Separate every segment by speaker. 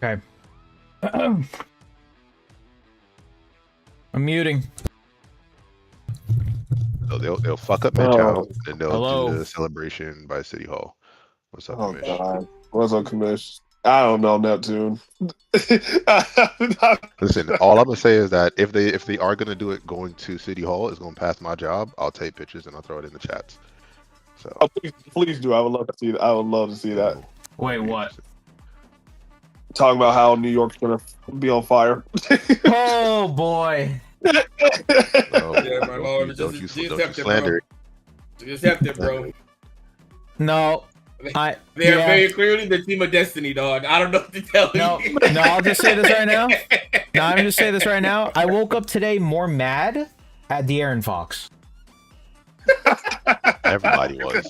Speaker 1: Okay. I'm muting.
Speaker 2: So they'll fuck up Midtown,
Speaker 3: Oh,
Speaker 2: and they'll do
Speaker 1: Hello.
Speaker 2: the celebration by City Hall. What's up,
Speaker 3: oh
Speaker 2: Kamish?
Speaker 3: God. What's up, Commish? I don't know, Neptune.
Speaker 2: Listen, all I'm gonna say is that if they are gonna do it, going to City Hall is gonna pass my job. I'll take pictures and I'll throw it in the chats. So
Speaker 3: Oh, please do. I would love to see that. I would love to see that.
Speaker 1: Wait,
Speaker 2: it'll be
Speaker 1: what?
Speaker 2: interesting.
Speaker 3: Talking about how New York's gonna be on fire.
Speaker 1: Oh boy.
Speaker 2: No,
Speaker 4: Yeah, my lord.
Speaker 2: don't you
Speaker 4: Just
Speaker 2: slander it.
Speaker 4: bro. Just have to, bro.
Speaker 1: No.
Speaker 4: They are very clearly the team of destiny, dog. I don't know what to tell
Speaker 1: No,
Speaker 4: you.
Speaker 1: no, I'll just say this right now. No, I'm just say this right now. I woke up today more mad at De'Aaron Fox.
Speaker 2: Everybody was,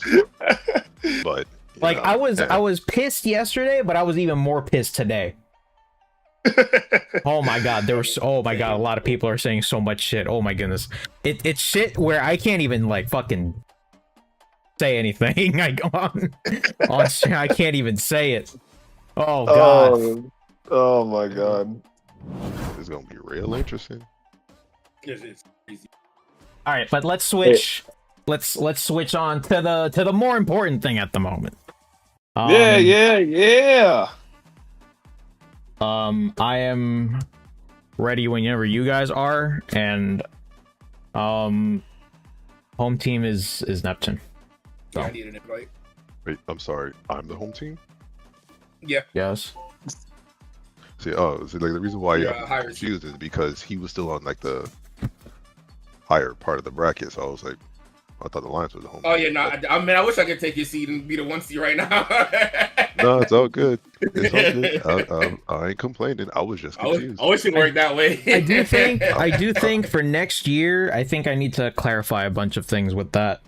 Speaker 2: but
Speaker 1: Like I was pissed yesterday, but I was even more pissed today. Oh my god, oh my god, a lot of people are saying so much shit. Oh my goodness. It's shit where I can't even like fucking say anything. Like on stream, I can't even say it. Oh god.
Speaker 3: Oh my God.
Speaker 2: it's gonna be real interesting.
Speaker 4: It's crazy.
Speaker 1: All right, but let's switch. Let's switch on to the more important thing at the moment.
Speaker 3: Yeah.
Speaker 1: I am ready whenever you guys are, and home team is Neptune.
Speaker 4: Yeah, I need an invite.
Speaker 2: Wait, I'm sorry. I'm the home team.
Speaker 4: Yeah.
Speaker 1: Yes.
Speaker 2: See, like the reason why
Speaker 4: Yeah,
Speaker 2: I'm
Speaker 4: higher
Speaker 2: confused is because he was still on like the higher part of the bracket, so I was like, I thought the Lions was the home.
Speaker 4: Oh
Speaker 2: team.
Speaker 4: yeah, no. I mean, I wish I could take your seat and be the 1 seed right now.
Speaker 2: No, it's all good. It's all good. I ain't complaining. I was just
Speaker 4: I
Speaker 2: confused.
Speaker 4: wish it worked that way.
Speaker 1: I do think for next year, I think I need to clarify a bunch of things with that.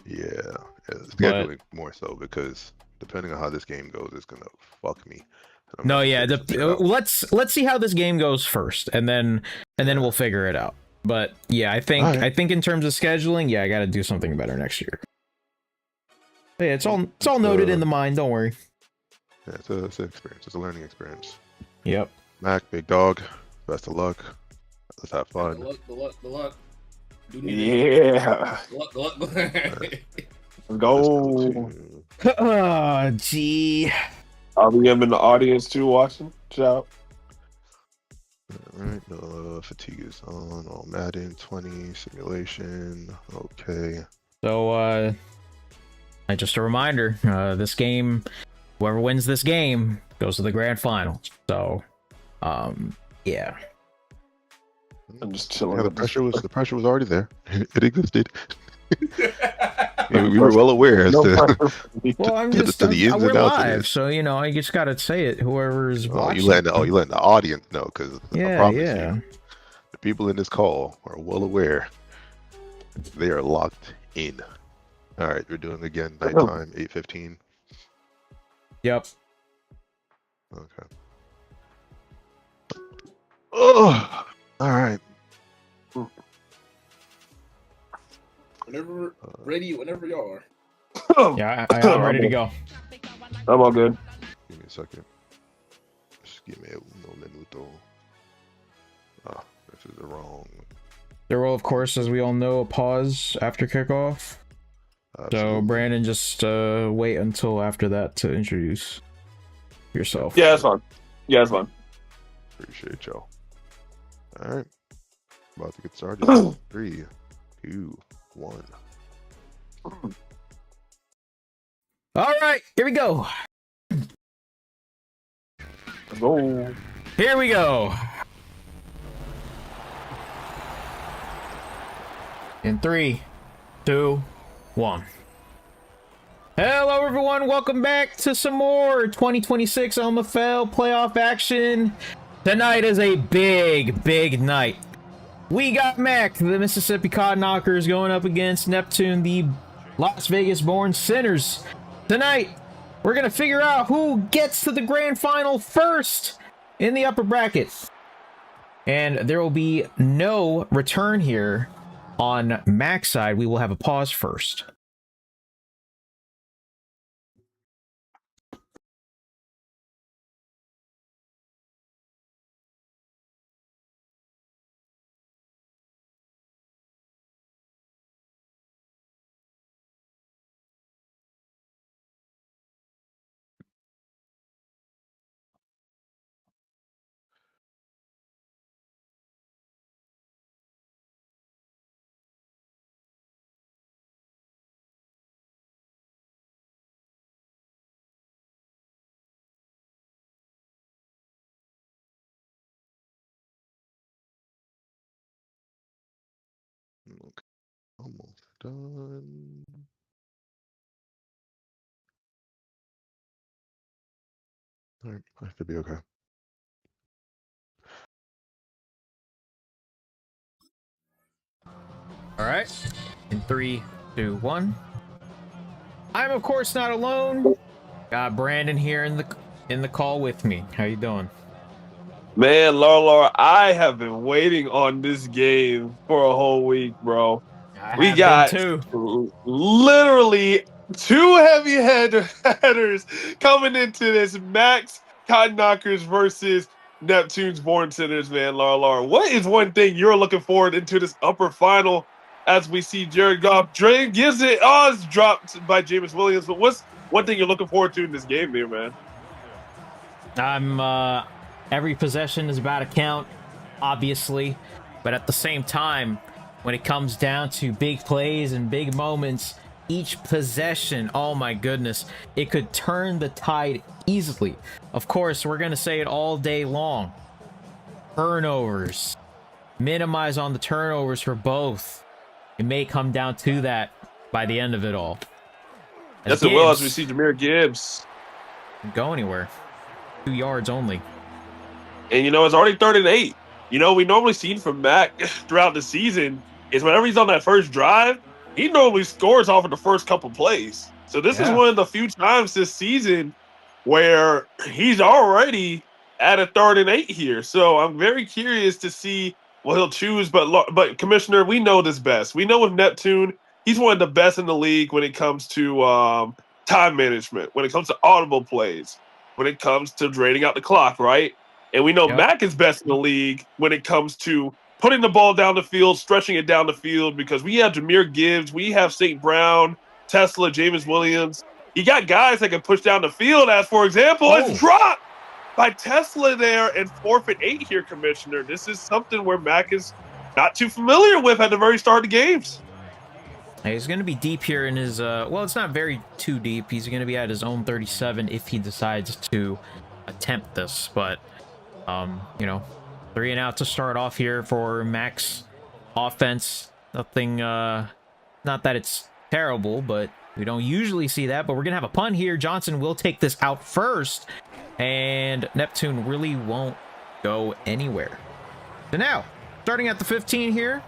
Speaker 2: Yeah, scheduling more so because depending on how this game goes, it's gonna fuck me.
Speaker 1: No, yeah. Let's see how this game goes first, and then we'll figure it out. But yeah, I think in terms of scheduling, yeah, I got to do something better next year. Hey, it's all noted in the mind. Don't worry.
Speaker 2: Yeah, it's an experience. It's a learning experience.
Speaker 1: Yep.
Speaker 2: Mac, big dog. Best of luck. Let's have fun.
Speaker 4: Good luck.
Speaker 3: Yeah.
Speaker 4: Good luck.
Speaker 3: Let's go.
Speaker 1: Oh, gee.
Speaker 3: I'll be in the audience too, watching. Ciao.
Speaker 2: Alright, fatigue is on. All Madden 20 simulation. Okay.
Speaker 1: So, just a reminder, this game, whoever wins this game goes to the grand final. So, yeah.
Speaker 3: I'm just chilling.
Speaker 2: Yeah, the pressure was already there. It existed. we were well aware as to
Speaker 1: Well, I'm
Speaker 2: to
Speaker 1: just
Speaker 2: the ins
Speaker 1: we're
Speaker 2: and outs of
Speaker 1: live,
Speaker 2: this.
Speaker 1: so you know I just gotta say it. Whoever's watching.
Speaker 2: You letting the audience know, because I promise
Speaker 1: yeah.
Speaker 2: you, the people in this call are well aware. They are locked in. All right, we're doing again nighttime 8:15.
Speaker 1: Yep.
Speaker 2: Okay. Oh, all right.
Speaker 4: Whenever y'all are.
Speaker 1: Yeah, I'm ready to go.
Speaker 3: I'm all good.
Speaker 2: Give me a second. Just give me uno minuto. Ah, this is the wrong.
Speaker 1: There will, of course, as we all know, a pause after kickoff.
Speaker 2: Absolutely.
Speaker 1: So, Brandon, just wait until after that to introduce yourself.
Speaker 3: Yeah, that's fine.
Speaker 2: Appreciate y'all. All right. About to get started. 3, 2, 1.
Speaker 1: All right, here we go.
Speaker 3: Let's go.
Speaker 1: Here we go. In 3, 2, 1. Hello, everyone. Welcome back to some more 2026 LMFL playoff action. Tonight is a big night. We got Mac, the Mississippi Cod Knockers, going up against Neptune, the Las Vegas-born Sinners. Tonight, we're going to figure out who gets to the grand final first in the upper bracket. And there will be no return here on Mac's side. We will have a pause first.
Speaker 2: done. All right, I should be okay.
Speaker 1: All right. In 3, 2, 1. I'm of course not alone. Got Brandon here in the call with me. How you doing?
Speaker 3: Man, Larlar, I have been waiting on this game for a whole week, bro.
Speaker 1: I
Speaker 3: We
Speaker 1: have been
Speaker 3: got
Speaker 1: too.
Speaker 3: literally two headers coming into this. Max Cotton Knockers versus Neptune's Born Sinners, man. Larlar, what is one thing you're looking forward into this upper final as we see Jared Goff? Dre gives it, it's dropped by Jameis Williams. But what's one thing you're looking forward to in this game here, man?
Speaker 1: I'm every possession is about to count, obviously, but at the same time, when it comes down to big plays and big moments, each possession, oh my goodness, it could turn the tide easily. Of course, we're gonna say it all day long. Turnovers. Minimize on the turnovers for both. It may come down to that by the end of it all.
Speaker 3: Yes, it will, as we see Jahmyr Gibbs.
Speaker 1: Go anywhere. 2 yards only.
Speaker 3: And, it's already 3rd and 8. We normally seen from Mac throughout the season is whenever he's on that first drive, he normally scores off of the first couple plays. So this is one of the few times this season where he's already at a 3rd and 8 here. So I'm very curious to see what he'll choose. But Commissioner, we know this best. We know with Neptune, he's one of the best in the league when it comes to time management, when it comes to audible plays, when it comes to draining out the clock, right? And we know Mac is best in the league when it comes to putting the ball down the field, stretching it down the field, because we have Jahmyr Gibbs, we have St. Brown, Tesla, Jameis Williams. You got guys that can push down the field, as, for example, it's dropped by Tesla there and 4th and 8 here, Commissioner. This is something where Mac is not too familiar with at the very start of the games.
Speaker 1: He's going to be deep here in his, well, it's not very too deep. He's going to be at his own 37 if he decides to attempt this, but 3 and out to start off here for Mac's offense. Nothing, not that it's terrible, but we don't usually see that. But we're going to have a punt here. Johnson will take this out first, and Neptune really won't go anywhere. So now, starting at the 15 here,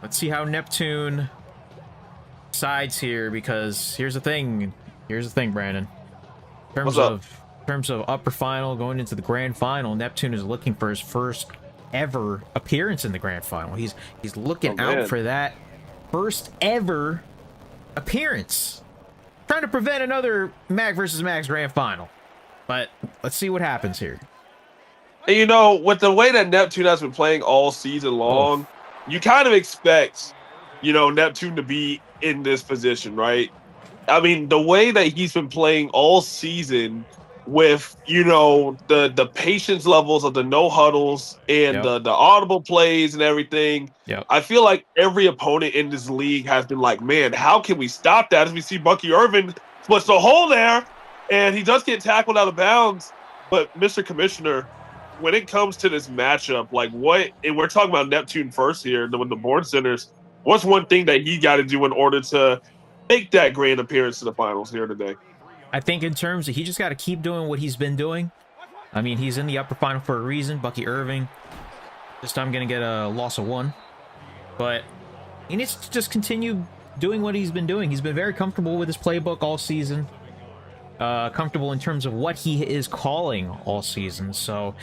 Speaker 1: let's see how Neptune sides here, because here's the thing. Here's the thing, Brandon. In terms of upper final, going into the grand final, Neptune is looking for his first ever appearance in the grand final. He's looking out for that first ever appearance. Trying to prevent another Mac versus Max grand final. But let's see what happens here.
Speaker 3: And with the way that Neptune has been playing all season long, you kind of expect, Neptune to be in this position, right? I mean, the way that he's been playing all season with, the patience levels of the no huddles and the audible plays and everything. I feel like every opponent in this league has been like, man, how can we stop that? As we see Bucky Irvin splits the hole there, and he does get tackled out of bounds. But Mr. Commissioner, when it comes to this matchup, and we're talking about Neptune first here, with the Born Sinners, what's one thing that he got to do in order to make that grand appearance to the finals here today?
Speaker 1: I think in terms of, he just got to keep doing what he's been doing. I mean, he's in the upper final for a reason. Bucky Irving, this time going to get a loss of 1. But he needs to just continue doing what he's been doing. He's been very comfortable with his playbook all season. Comfortable in terms of what he is calling all season. So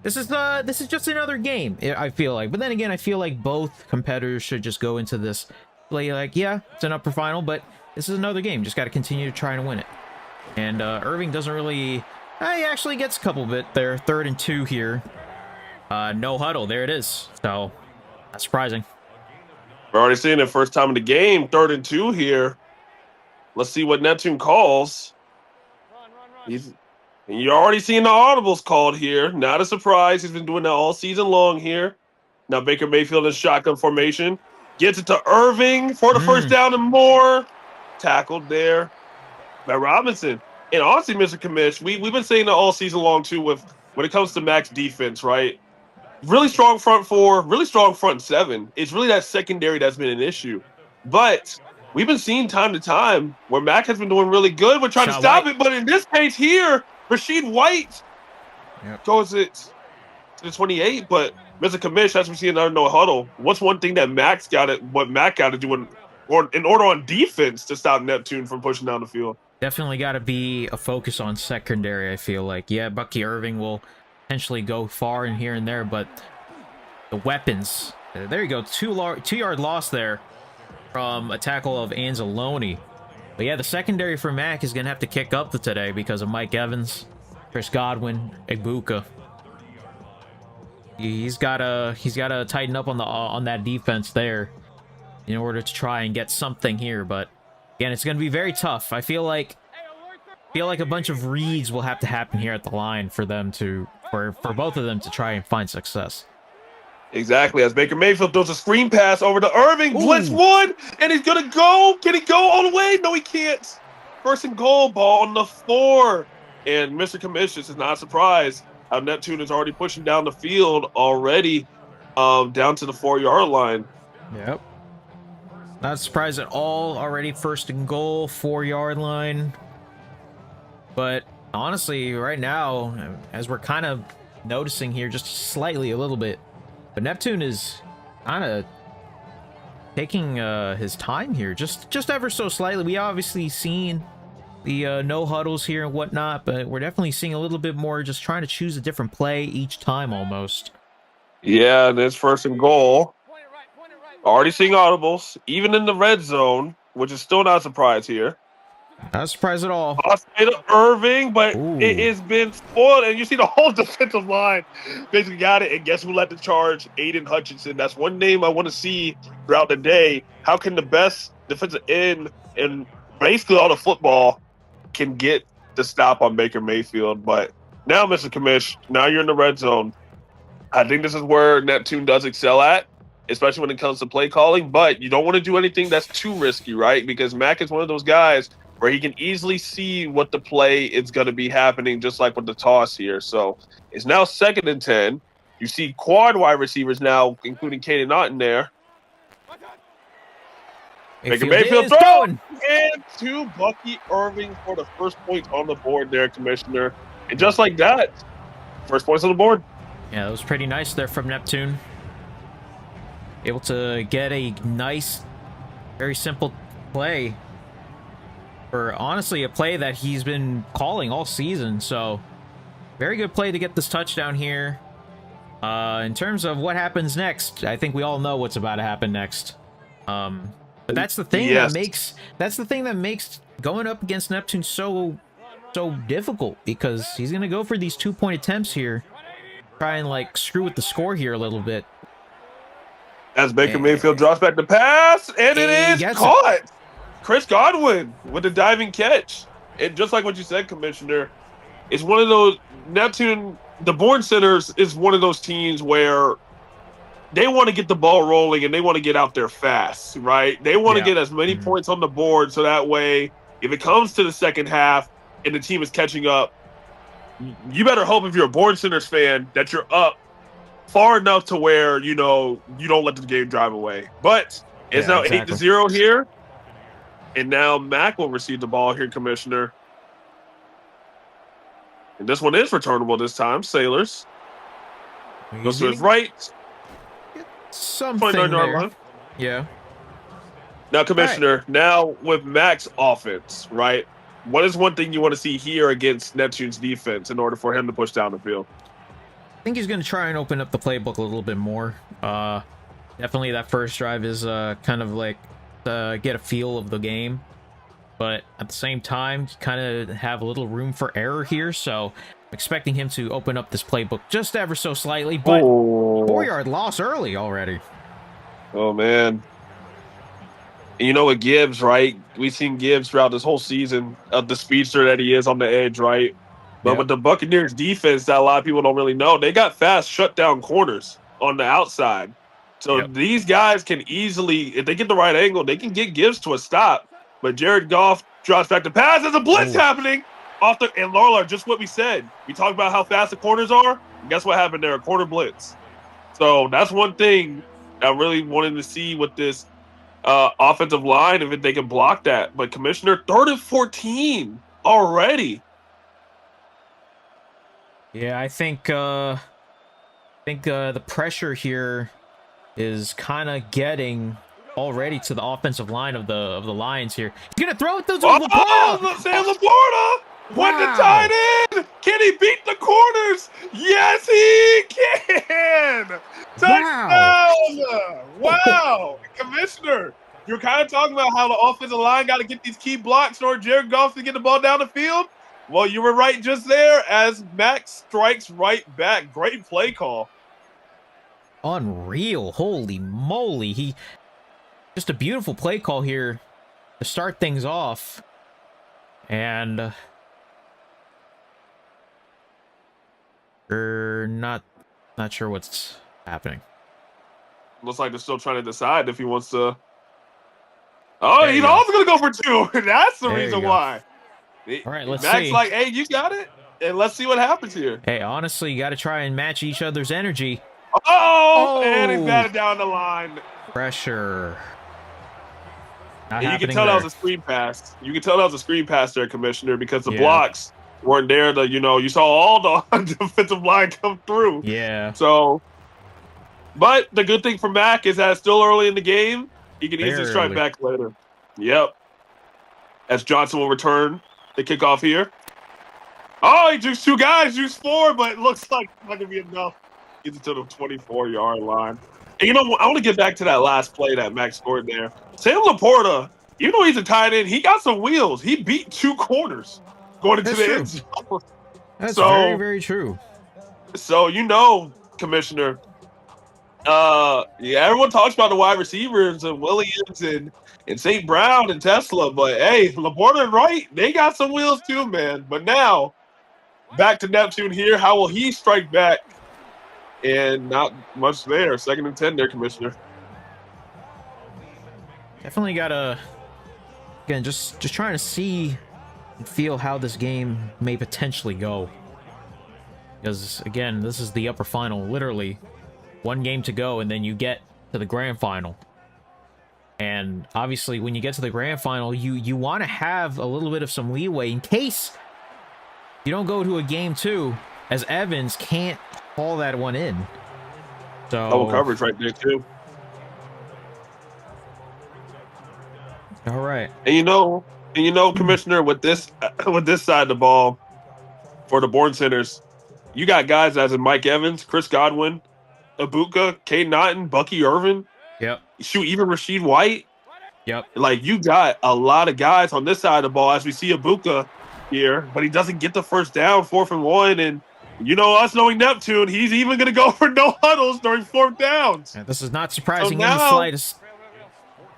Speaker 1: this is just another game, I feel like. But then again, I feel like both competitors should just go into this play like, yeah, it's an upper final, but this is another game. Just got to continue to try and win it. And Irving doesn't really... he actually gets a couple bit there. 3rd and 2 here. No huddle. There it is. So, not surprising.
Speaker 3: We're already seeing it first time in the game. 3rd and 2 here. Let's see what Neptune calls. You're already seeing the audibles called here. Not a surprise. He's been doing that all season long here. Now Baker Mayfield in shotgun formation. Gets it to Irving for the first down and more. Tackled there by Robinson. And honestly, Mr. Commish, we've been saying that all season long, too, when it comes to Mac's defense, right? really strong front four, really strong front seven. It's really that secondary that's been an issue. But we've been seeing time to time where Mac has been doing really good. We're trying to stop it, but in this case here, Rashid White goes it to the 28. But Mr. Commish, as we see in our no huddle, what's one thing that Mac got to do in order on defense to stop Neptune from pushing down the field?
Speaker 1: Definitely got to be a focus on secondary, I feel like. Yeah, Bucky Irving will potentially go far in here and there, but the weapons. There you go. 2-yard loss there from a tackle of Anzalone. But yeah, the secondary for Mac is going to have to kick up today because of Mike Evans, Chris Godwin, Egbuka. He's got to tighten up on that defense there in order to try and get something here, but again, it's going to be very tough. I feel like a bunch of reads will have to happen here at the line for them for both of them to try and find success.
Speaker 3: Exactly. As Baker Mayfield throws a screen pass over to Irving, blitz one, and he's gonna go. Can he go all the way? No, he can't. First and goal, ball on the 4. And Mr. Commish, this is not a surprise how Neptune is already pushing down the field already, down to the 4-yard line.
Speaker 1: Yep. Not surprised at all. Already first and goal, 4-yard line. But honestly, right now, as we're kind of noticing here, just slightly a little bit, but Neptune is kind of taking his time here, just ever so slightly. We obviously seen the no huddles here and whatnot, but we're definitely seeing a little bit more just trying to choose a different play each time almost.
Speaker 3: Yeah, and it's first and goal. Already seeing audibles, even in the red zone, which is still not a surprise here.
Speaker 1: Not a surprise at all.
Speaker 3: Irving, but it has been spoiled, and you see the whole defensive line basically got it. And guess who led the charge? Aiden Hutchinson. That's one name I want to see throughout the day. How can the best defensive end and basically all the football can get the stop on Baker Mayfield? But now, Mr. Commish, now you're in the red zone. I think this is where Neptune does excel at, especially when it comes to play calling. But you don't want to do anything that's too risky, right? Because Mac is one of those guys where he can easily see what the play is going to be happening, just like with the toss here. So it's now 2nd and 10. You see quad wide receivers now, including Kaden Naughton there. Baker Mayfield throwing and to Bucky Irving for the first point on the board there, Commissioner. And just like that, first points on the board.
Speaker 1: Yeah, that was pretty nice there from Neptune. Able to get a nice, very simple play. For honestly a play that he's been calling all season. So very good play to get this touchdown here. In terms of what happens next, I think we all know what's about to happen next. But that's the thing that makes going up against Neptune so difficult, because he's gonna go for these 2-point attempts here, try and like screw with the score here a little bit.
Speaker 3: As Baker Mayfield drops back the pass, and it is caught. Chris Godwin with a diving catch. And just like what you said, Commissioner, it's one of those Neptune, the Bourne Centers is one of those teams where they want to get the ball rolling and they want to get out there fast, right? They want to get as many points on the board so that way, if it comes to the second half and the team is catching up, you better hope, if you're a Bourne Centers fan, that you're up far enough to where, you know, you don't let the game drive away. But it's now 8-0 here. And now Mac will receive the ball here, Commissioner. And this one is returnable this time. Sailors. Goes to his right.
Speaker 1: Something there. Yeah.
Speaker 3: Now, Commissioner, now with Mac's offense, right? What is one thing you want to see here against Neptune's defense in order for him to push down the field?
Speaker 1: I think he's going to try and open up the playbook a little bit more. Definitely that first drive is kind of like get a feel of the game, but at the same time you kind of have a little room for error here, so I'm expecting him to open up this playbook just ever so slightly. But 4-yard loss early already.
Speaker 3: Oh man. And you know what, Gibbs, right? We've seen Gibbs throughout this whole season, the speedster that he is on the edge, right? But with the Buccaneers defense that a lot of people don't really know, they got fast shutdown corners on the outside. So these guys can easily, if they get the right angle, they can get Gibbs to a stop. But Jared Goff drops back to pass. There's a blitz happening off the, and Larlar, just what we said. We talked about how fast the corners are. And guess what happened there? A corner blitz. So that's one thing I really wanted to see with this offensive line, if they can block that. But Commissioner, 3rd and 14 already.
Speaker 1: Yeah, I think the pressure here is kind of getting already to the offensive line of the Lions here. He's gonna throw it to Laporta.
Speaker 3: Oh, Sam Laporta! What the tight end? Can he beat the corners? Yes, he can! Touchdown! Wow! Commissioner, you're kind of talking about how the offensive line got to get these key blocks in order for Jared Goff to get the ball down the field. Well, you were right just there as Max strikes right back. Great play call.
Speaker 1: Unreal. Holy moly. Just a beautiful play call here to start things off. And we're not sure what's happening.
Speaker 3: Looks like they're still trying to decide if he wants to. Oh, he's also going to go for 2. That's the reason why.
Speaker 1: All right, let's
Speaker 3: Max
Speaker 1: see.
Speaker 3: like, hey, you got it? And let's see what happens here.
Speaker 1: Hey, honestly, you got to try and match each other's energy.
Speaker 3: Oh, and he's got it down the line.
Speaker 1: Pressure.
Speaker 3: And you can tell that was a screen pass. You can tell that was a screen pass there, Commissioner, because the blocks weren't there. You saw all the defensive line come through.
Speaker 1: Yeah.
Speaker 3: So, but the good thing for Mac is that it's still early in the game. He can easily strike back later. Yep. As Johnson will return the kickoff here. Oh, he juiced 2 guys, juiced 4, but it looks like it's not going to be enough. Gets it to the 24-yard line. And you know what? I want to get back to that last play that Max scored there. Sam Laporta, even though he's a tight end, he got some wheels. He beat 2 corners going into the end zone.
Speaker 1: That's very, very true.
Speaker 3: So, Commissioner, everyone talks about the wide receivers and Williams and St. Brown and Tesla, but hey, Laporta and Wright, they got some wheels too, man. But now, back to Neptune here. How will he strike back? And not much there. 2nd and 10 there, Commissioner.
Speaker 1: Definitely gotta, again, just trying to see and feel how this game may potentially go. Because, again, this is the upper final. Literally, 1 game to go, and then you get to the grand final. And, obviously, when you get to the grand final, you want to have a little bit of some leeway in case you don't go to a game 2, as Evans can't haul that one in. So
Speaker 3: double coverage right there too.
Speaker 1: All right.
Speaker 3: And Commissioner, with this side of the ball for the Bourne Centers, you got guys as in Mike Evans, Chris Godwin, Ibuka, Cade Naughton, Bucky Irvin.
Speaker 1: Yep.
Speaker 3: Shoot, even Rasheed White.
Speaker 1: Yep.
Speaker 3: Like, you got a lot of guys on this side of the ball, as we see Ibuka here, but he doesn't get the first down, 4th and 1, and us knowing Neptune, he's even going to go for no huddles during 4th downs.
Speaker 1: Yeah, this is not surprising in the slightest.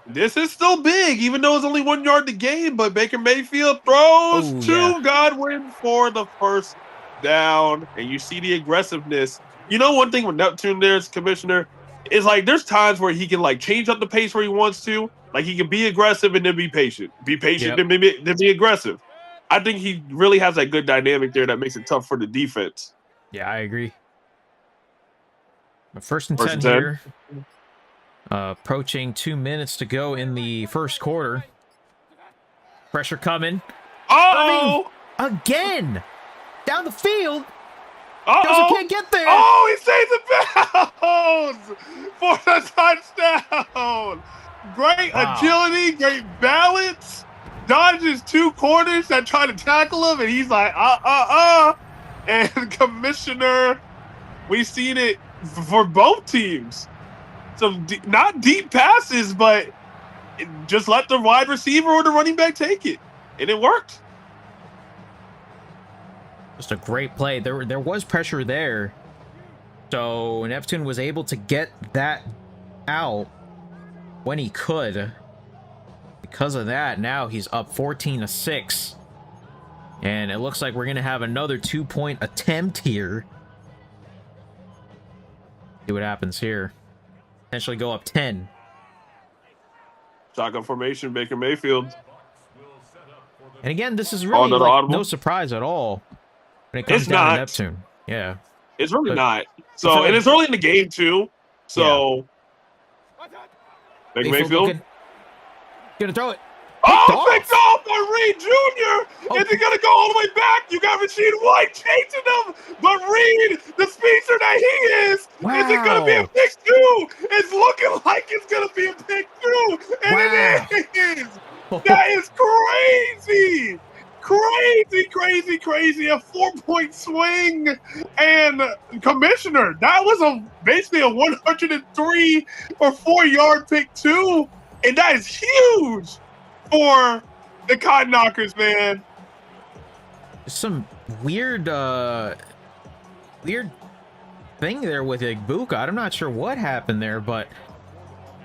Speaker 3: This is still big, even though it's only 1 yard to gain, but Baker Mayfield throws to Godwin for the first down, and you see the aggressiveness. One thing with Neptune there's, Commissioner, is like there's times where he can like change up the pace where he wants to. Like he can be aggressive and then be patient. Be patient, then be aggressive. I think he really has that good dynamic there that makes it tough for the defense.
Speaker 1: Yeah, I agree. But 1st and 10 here. Approaching 2 minutes to go in the first quarter. Pressure coming.
Speaker 3: Oh!
Speaker 1: Again! Down the field!
Speaker 3: Uh-oh!
Speaker 1: Can't get there!
Speaker 3: Oh, he saves the bounds for the touchdown! Great agility, great balance. Dodges 2 corners that try to tackle him, and he's like, And Commissioner, we've seen it for both teams. Some not deep passes, but just let the wide receiver or the running back take it, and it worked.
Speaker 1: Just a great play. There was pressure there, so Neptune was able to get that out when he could. Because of that, now he's up 14-6, and it looks like we're gonna have another 2-point attempt here. See what happens here. Potentially go up 10.
Speaker 3: Shotgun formation, Baker Mayfield.
Speaker 1: And again, this is really like no surprise at all when it comes down to Neptune. Yeah.
Speaker 3: It's really
Speaker 1: But
Speaker 3: not. So, and it's early in the game too. So, Baker Mayfield
Speaker 1: gonna throw it.
Speaker 3: Oh, picked off by Reed Jr. Is he going to go all the way back? You got Rasheed White chasing him. But Reed, the speedster that he is it going to be a pick two? It's looking like it's going to be a pick two. And it is. That is crazy. Crazy. A 4-point swing. And Commissioner, that was basically a 103 or 4-yard pick two. And that is huge for the Cotton Knockers, man.
Speaker 1: Some weird thing there with Igbokwe. I'm not sure what happened there, but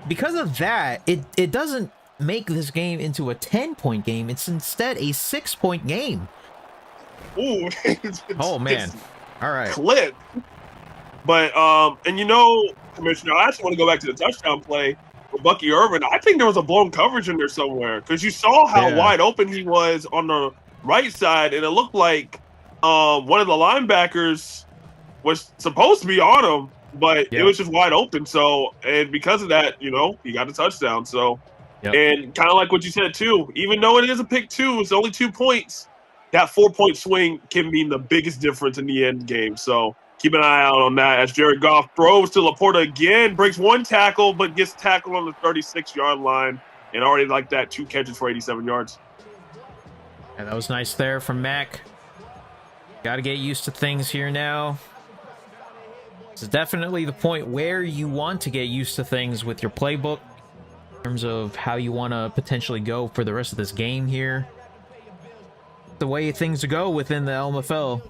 Speaker 1: because of that, it doesn't make this game into a 10-point game. It's instead a 6-point game.
Speaker 3: Ooh.
Speaker 1: Oh man. All right.
Speaker 3: Clip. But and Commissioner, I actually want to go back to the touchdown play for Bucky Irvin. I think there was a blown coverage in there somewhere because you saw how wide open he was on the right side, and it looked like one of the linebackers was supposed to be on him, but it was just wide open. So, and because of that, he got a touchdown. So, and kind of like what you said too, even though it is a pick two, it's only 2 points. That 4-point swing can mean the biggest difference in the end game. So keep an eye out on that as Jared Goff throws to Laporta again, breaks one tackle, but gets tackled on the 36-yard line, and already like that 2 catches for 87 yards.
Speaker 1: And that was nice there from Mac. Got to get used to things here now. This is definitely the point where you want to get used to things with your playbook in terms of how you want to potentially go for the rest of this game here. The way things go within the LMFL.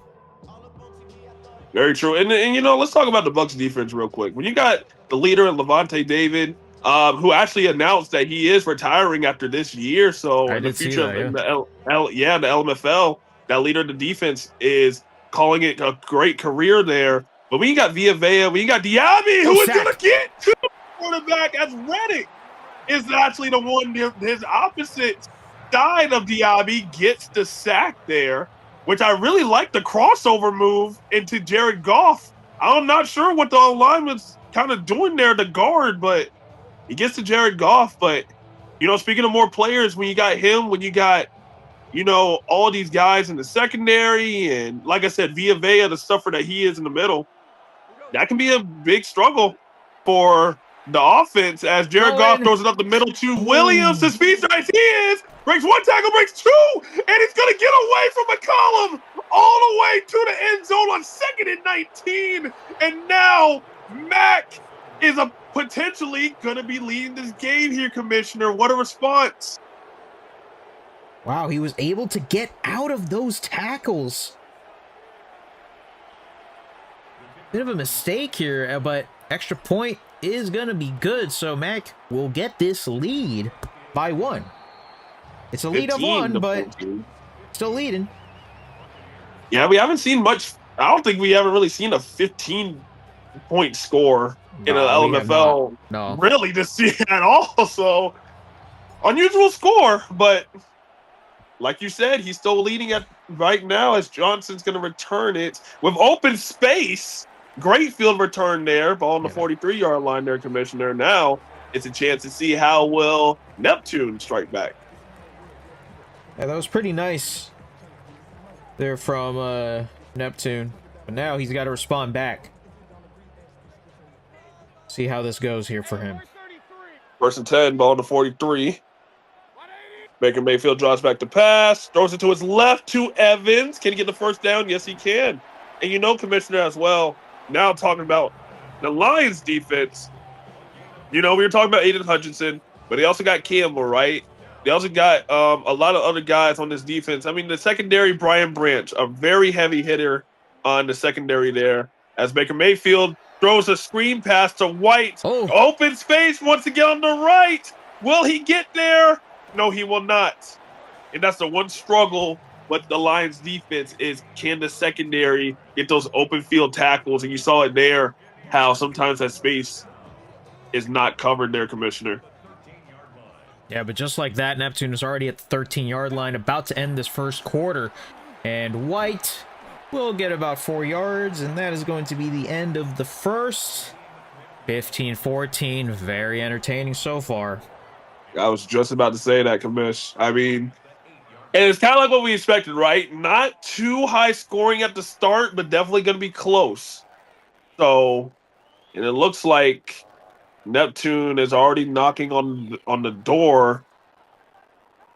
Speaker 3: Very true. And let's talk about the Bucs defense real quick. When you got the leader, Levante David, who actually announced that he is retiring after this year. So in the future in the LMFL, that leader of the defense is calling it a great career there. But when you got Villa, when you got Diaby, who is going to get to the quarterback as Reddick is actually the one, his opposite side of Diaby gets the sack there, which I really like the crossover move into Jared Goff. I'm not sure what the alignment's kind of doing there to guard, but he gets to Jared Goff. But, speaking of more players, when you got him, when you got, all these guys in the secondary, and like I said, Villa, the stuffer that he is in the middle, that can be a big struggle for the offense as Jared Goff throws it up the middle to Williams, the speedster as he is, breaks one tackle, breaks two, and he's going to get away from McCollum all the way to the end zone on 2nd and 19. And now Mac is potentially going to be leading this game here, Commissioner. What a response.
Speaker 1: Wow, he was able to get out of those tackles. Bit of a mistake here, but extra point is going to be good. So Mac will get this lead by 1. It's a lead of 1, but still leading.
Speaker 3: Yeah, we haven't seen much. I don't think we ever really seen a 15-point score in an LMFL really this season at all. So unusual score, but like you said, he's still leading at right now as Johnson's going to return it with open space. Great field return there, ball on the 43-yard line there, Commissioner. Now it's a chance to see how will Neptune strike back.
Speaker 1: Yeah, that was pretty nice there from Neptune. But now he's got to respond back. See how this goes here for him.
Speaker 3: 1st and 10, ball on the 43. Baker Mayfield draws back the pass, throws it to his left to Evans. Can he get the first down? Yes, he can. And Commissioner, as well, now talking about the Lions defense, we were talking about Aiden Hutchinson, but they also got Campbell, right? They also got a lot of other guys on this defense. I mean, the secondary, Brian Branch, a very heavy hitter on the secondary there, as Baker Mayfield throws a screen pass to White. Open space once again on the right. Will he get there? No, he will not. And that's the one struggle with the Lions defense is, can the secondary get those open field tackles? And you saw it there, how sometimes that space is not covered there, Commissioner.
Speaker 1: Yeah, but just like that, Neptune is already at the 13-yard line, about to end this first quarter. And White We'll get about 4 yards, and that is going to be the end of the first. 15-14, very entertaining so far.
Speaker 3: I was just about to say that, Kamish. I mean, and it's kind of like what we expected, right? Not too high scoring at the start, but definitely going to be close. So, and it looks like Neptune is already knocking on the door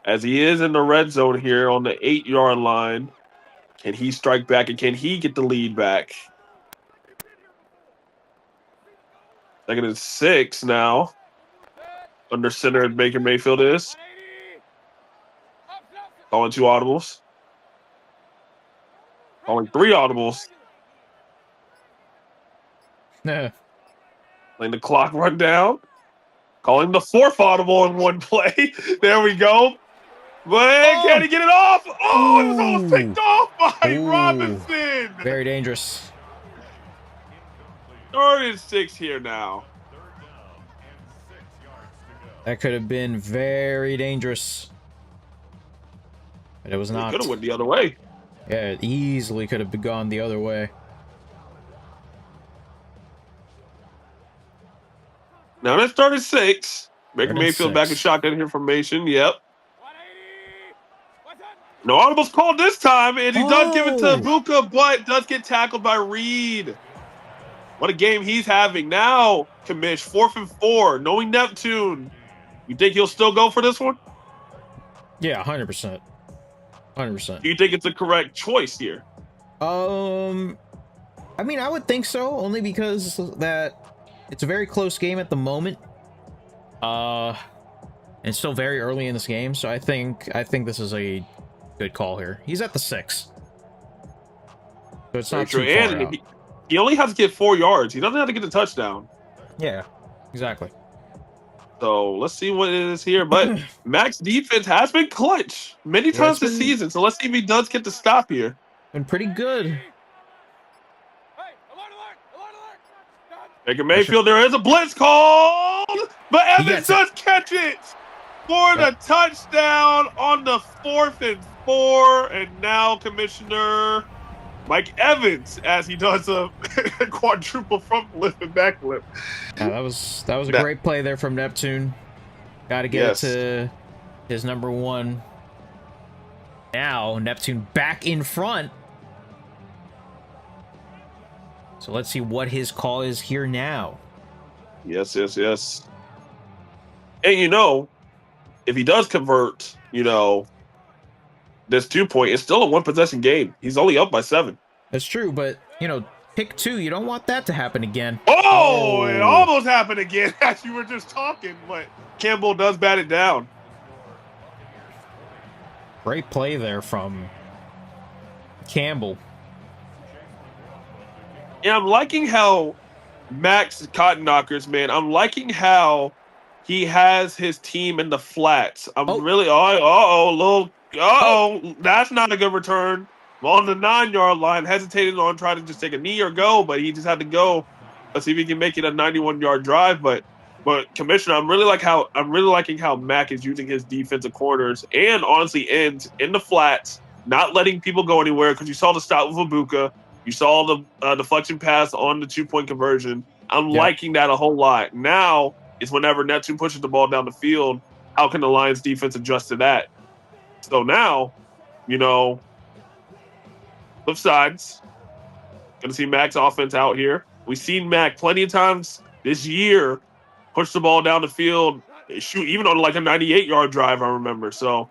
Speaker 3: as he is in the red zone here on the 8-yard line. Can he strike back, and can he get the lead back? 2nd and 6 now. Under center at Baker Mayfield is. Calling 2 audibles. Calling 3 audibles. Letting the clock run down. Calling the 4th audible in one play. There we go. But can he get it off? Oh, it was almost picked off by Robinson.
Speaker 1: Very dangerous.
Speaker 3: 3rd and 6 here now.
Speaker 1: That could have been very dangerous. But it was not.
Speaker 3: Could have went the other way.
Speaker 1: Yeah, it easily could have gone the other way.
Speaker 3: Now that's 3rd and 6. Baker Mayfield
Speaker 1: 6.
Speaker 3: back in shotgun information. Yep. No audibles called this time, and he does give it to Buka, but does get tackled by Reed. What a game he's having. Now, Kamish, 4th and 4, knowing Neptune. You think he'll still go for this one?
Speaker 1: Yeah, 100%. 100%.
Speaker 3: Do you think it's the correct choice here?
Speaker 1: I mean, I would think so, only because that it's a very close game at the moment. And still very early in this game, so I think this is a good call here. He's at the 6. So it's not too far out.
Speaker 3: He only has to get 4 yards. He doesn't have to get the touchdown.
Speaker 1: Yeah, exactly.
Speaker 3: So let's see what it is here. But Mac's defense has been clutch many times this season. So let's see if he does get the stop here.
Speaker 1: Been pretty good.
Speaker 3: Baker Mayfield, there is a blitz called, but Evans does catch it for the touchdown on the 4th and 4. And now Commissioner Mike Evans, as he does a quadruple front flip and back flip.
Speaker 1: Yeah, that was a great play there from Neptune. Got to get it to his number 1. Now Neptune back in front. So let's see what his call is here now.
Speaker 3: Yes. And if he does convert, this 2-point, it's still a 1-possession game. He's only up by 7.
Speaker 1: That's true, but pick 2. You don't want that to happen again.
Speaker 3: Oh, it almost happened again as you were just talking, but Campbell does bat it down.
Speaker 1: Great play there from Campbell.
Speaker 3: Yeah, I'm liking how Max Cotton Knockers, man. I'm liking how he has his team in the flats. That's not a good return. On the 9-yard line, hesitated on trying to just take a knee or go, but he just had to go. Let's see if he can make it a 91-yard drive. But Commissioner, I'm really liking how Mac is using his defensive corners and honestly ends in the flats, not letting people go anywhere, because you saw the stop with Ibuka. You saw the deflection pass on the 2-point conversion. I'm liking that a whole lot. Now is whenever Neptune pushes the ball down the field, how can the Lions defense adjust to that? So now, flip sides. Going to see Mac's offense out here. We've seen Mac plenty of times this year push the ball down the field, shoot even on like a 98-yard drive, I remember. So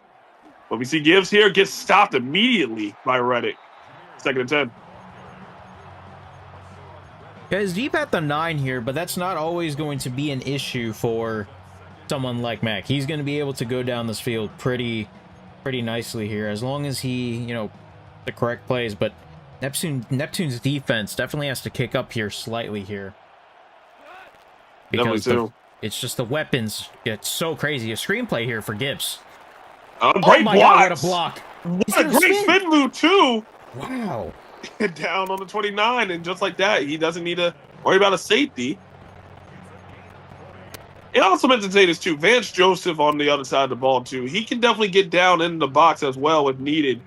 Speaker 3: what we see Gibbs here gets stopped immediately by Reddick. 2nd and 10.
Speaker 1: Yeah, he's deep at the 9 here, but that's not always going to be an issue for someone like Mac. He's going to be able to go down this field pretty nicely here, as long as he, the correct plays. But Neptune's defense definitely has to kick up here slightly here, because it's just the weapons get so crazy. A screenplay here for Gibbs.
Speaker 3: Great block!
Speaker 1: God, what a block!
Speaker 3: What a great spin move too!
Speaker 1: Wow.
Speaker 3: Down on the 29, and just like that, he doesn't need to worry about a safety. It also meant to say this too. Vance Joseph on the other side of the ball too. He can definitely get down in the box as well if needed.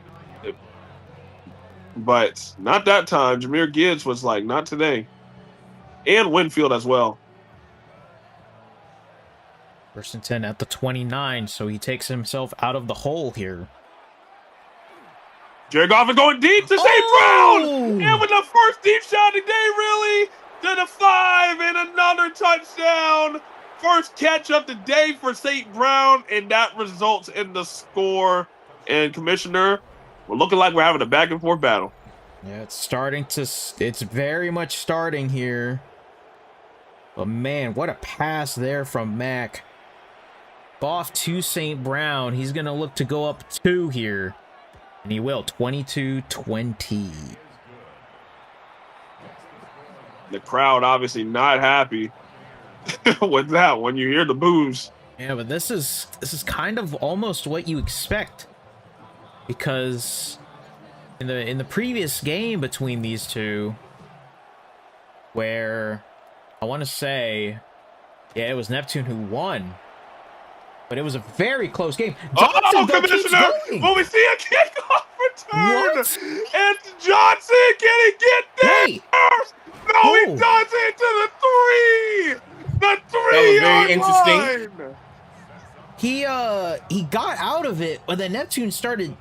Speaker 3: But not that time. Jameer Gibbs was like, not today. And Winfield as well.
Speaker 1: 1st and 10 at the 29, so he takes himself out of the hole here.
Speaker 3: Jared Goff is going deep to St. Brown! And with the first deep shot today, really, to the 5 and another touchdown. First catch of the day for St. Brown, and that results in the score. And Commissioner, we're looking like we're having a back-and-forth battle.
Speaker 1: Yeah, it's very much starting here. But man, what a pass there from Mac. Off to St. Brown. He's going to look to go up 2 here. And he will. 22-20.
Speaker 3: The crowd obviously not happy with that when you hear the boos.
Speaker 1: Yeah, but this is kind of almost what you expect. Because in the previous game between these two, where I want to say, yeah, it was Neptune who won. But it was a very close game.
Speaker 3: Johnson, Commissioner! Will we see a kickoff return? What? And Johnson, can he get there?
Speaker 1: Hey.
Speaker 3: No, he doesn't to the 3! The 3
Speaker 4: very interesting.
Speaker 1: He got out of it, but then Neptune started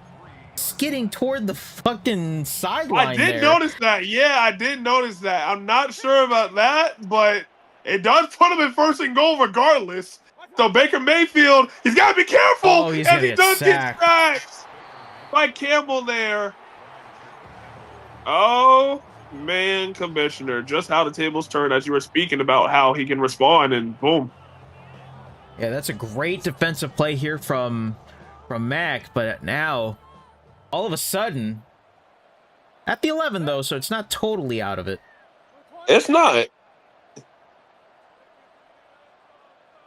Speaker 1: skidding toward the fucking sideline.
Speaker 3: I did notice that. Yeah, I did notice that. I'm not sure about that, but it does put him in 1st and goal regardless. So Baker Mayfield, he's got to be careful as he does get sacked by Campbell there. Oh, man, Commissioner, just how the tables turn as you were speaking about how he can respond, and boom.
Speaker 1: Yeah, that's a great defensive play here from Mac, but now, all of a sudden, at the 11, though, so it's not totally out of it.
Speaker 3: It's not.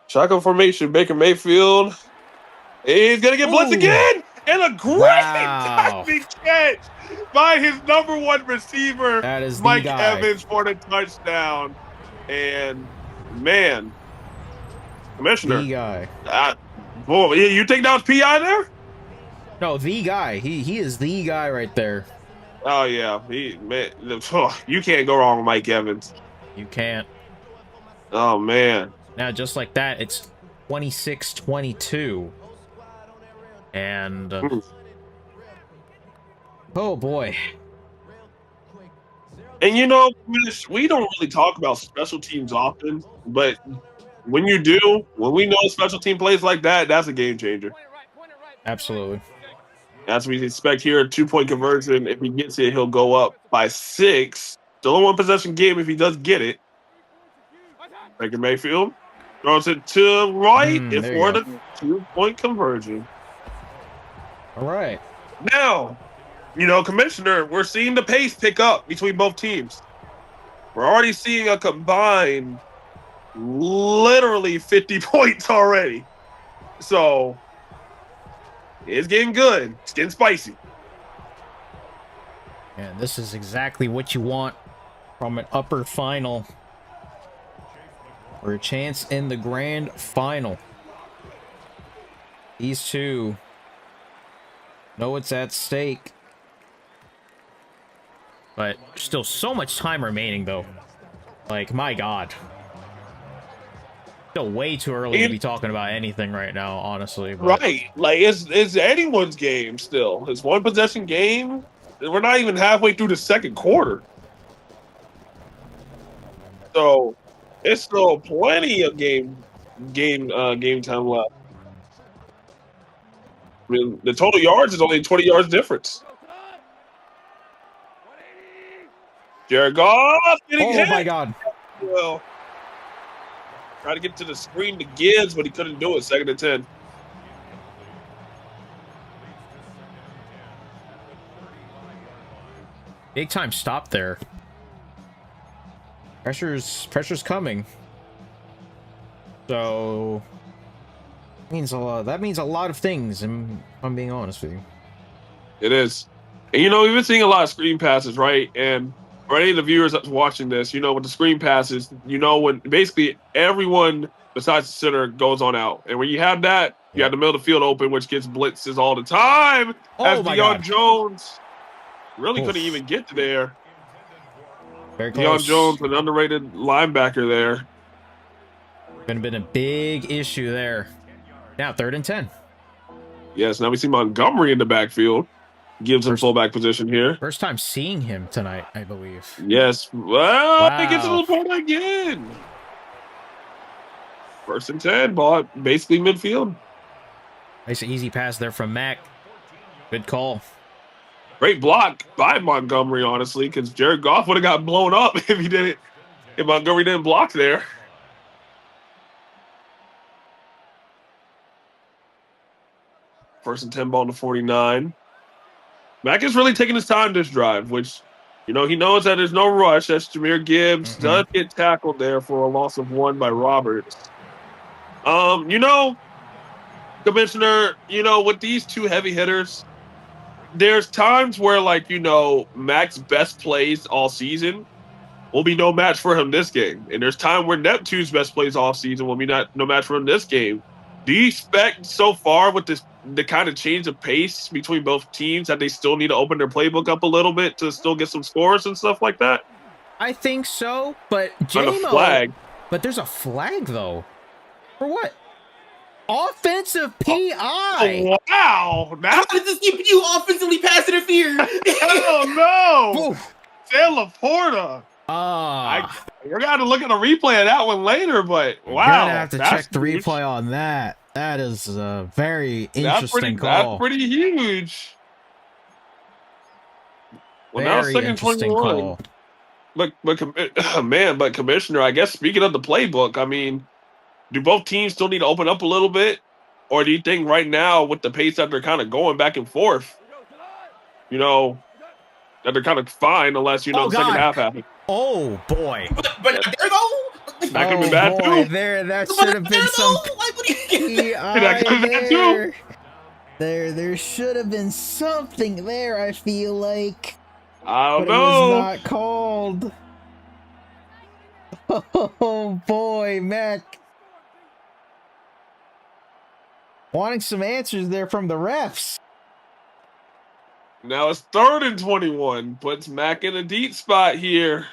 Speaker 3: Shotgun formation, Baker Mayfield. He's going to get blitzed again. And a great timing catch by his #1 receiver,
Speaker 1: that is
Speaker 3: Mike Evans, for the touchdown. And, man, Commissioner.
Speaker 1: The guy.
Speaker 3: Boy, you think that was PI there?
Speaker 1: No, the guy. He is the guy right there.
Speaker 3: Oh, yeah. You can't go wrong with Mike Evans.
Speaker 1: You can't.
Speaker 3: Oh, man.
Speaker 1: Now, just like that, it's 26-22. And, oh, boy.
Speaker 3: And, you know, we don't really talk about special teams often, but when you do, when we know special team plays like that, that's a game changer.
Speaker 1: Absolutely.
Speaker 3: As we expect here, a 2-point conversion. If he gets it, he'll go up by 6. Still a 1-possession game if he does get it. Baker Mayfield throws it to right for the 2-point conversion.
Speaker 1: All right.
Speaker 3: Now, you know, Commissioner, we're seeing the pace pick up between both teams. We're already seeing a combined literally 50 points already. So it's getting good. It's getting spicy.
Speaker 1: And this is exactly what you want from an upper final. For a chance in the grand final. These two know it's at stake. But still so much time remaining, though. Like, my God. Still way too early to be talking about anything right now, honestly. But...
Speaker 3: Right. Like, it's anyone's game still. It's 1-possession game. We're not even halfway through the second quarter. So it's still plenty of game time left. I mean, the total yards is only 20 yards difference. Jared Goff getting hit.
Speaker 1: Oh my God.
Speaker 3: Well, tried to get to the screen to Gibbs, but he couldn't do it. 2nd and 10.
Speaker 1: Big time stop there. Pressure's coming. So means a lot. That means a lot of things, if I'm being honest with you.
Speaker 3: It is. And you know, we've been seeing a lot of screen passes, right? And for any of the viewers that's watching this, you know, with the screen passes, you know, when basically everyone besides the center goes on out. And when you have that, you have the middle of the field open, which gets blitzes all the time.
Speaker 1: Oh
Speaker 3: as
Speaker 1: my
Speaker 3: Deion
Speaker 1: God.
Speaker 3: Jones Really
Speaker 1: Oof.
Speaker 3: couldn't even get to there.
Speaker 1: Very
Speaker 3: Deion
Speaker 1: close.
Speaker 3: Jones, an underrated linebacker there.
Speaker 1: Gonna been a big issue there. Now 3rd and 10.
Speaker 3: Yes, now we see Montgomery in the backfield. Gives him fullback position here.
Speaker 1: First time seeing him tonight, I believe.
Speaker 3: Yes. Well, he gets a
Speaker 1: Wow.
Speaker 3: little point again. 1st and 10, ball basically midfield.
Speaker 1: Nice easy pass there from Mac. Good call.
Speaker 3: Great block by Montgomery, honestly, because Jared Goff would have got blown up if Montgomery didn't block there. First and 10, ball to 49. Mac is really taking his time this drive, which, he knows that there's no rush. That's Jahmyr Gibbs. Does get tackled there for a loss of 1 by Roberts. Commissioner, with these 2 heavy hitters, there's times where, Mac's best plays all season will be no match for him this game. And there's time where Neptune's best plays all season will be no match for him this game. Do you expect so far with the kind of change of pace between both teams that they still need to open their playbook up a little bit to still get some scores and stuff like that?
Speaker 1: I think so, but
Speaker 3: On a flag.
Speaker 1: But there's a flag, though. For what? Offensive PI.
Speaker 3: Oh, wow.
Speaker 4: How did this give you offensively pass interference?
Speaker 3: Oh, no. San Laporta. We're going to look at a replay of that one later, but wow.
Speaker 1: You're gonna have to check the replay on that. That is a very interesting call.
Speaker 3: That's pretty huge. Well,
Speaker 1: very
Speaker 3: now 2nd and 21. But Commissioner, I guess speaking of the playbook, I mean, do both teams still need to open up a little bit? Or do you think right now, with the pace that they're kind of going back and forth, that they're kind of fine unless, the second half happens?
Speaker 1: Oh, boy.
Speaker 4: But there though.
Speaker 3: That could be bad, too.
Speaker 1: That should have been some PI there. There should have been something there, I feel like.
Speaker 3: I don't
Speaker 1: know.
Speaker 3: know.
Speaker 1: It was not called. Oh, boy, Mac. Wanting some answers there from the refs.
Speaker 3: Now it's 3rd and 21. Puts Mac in a deep spot here.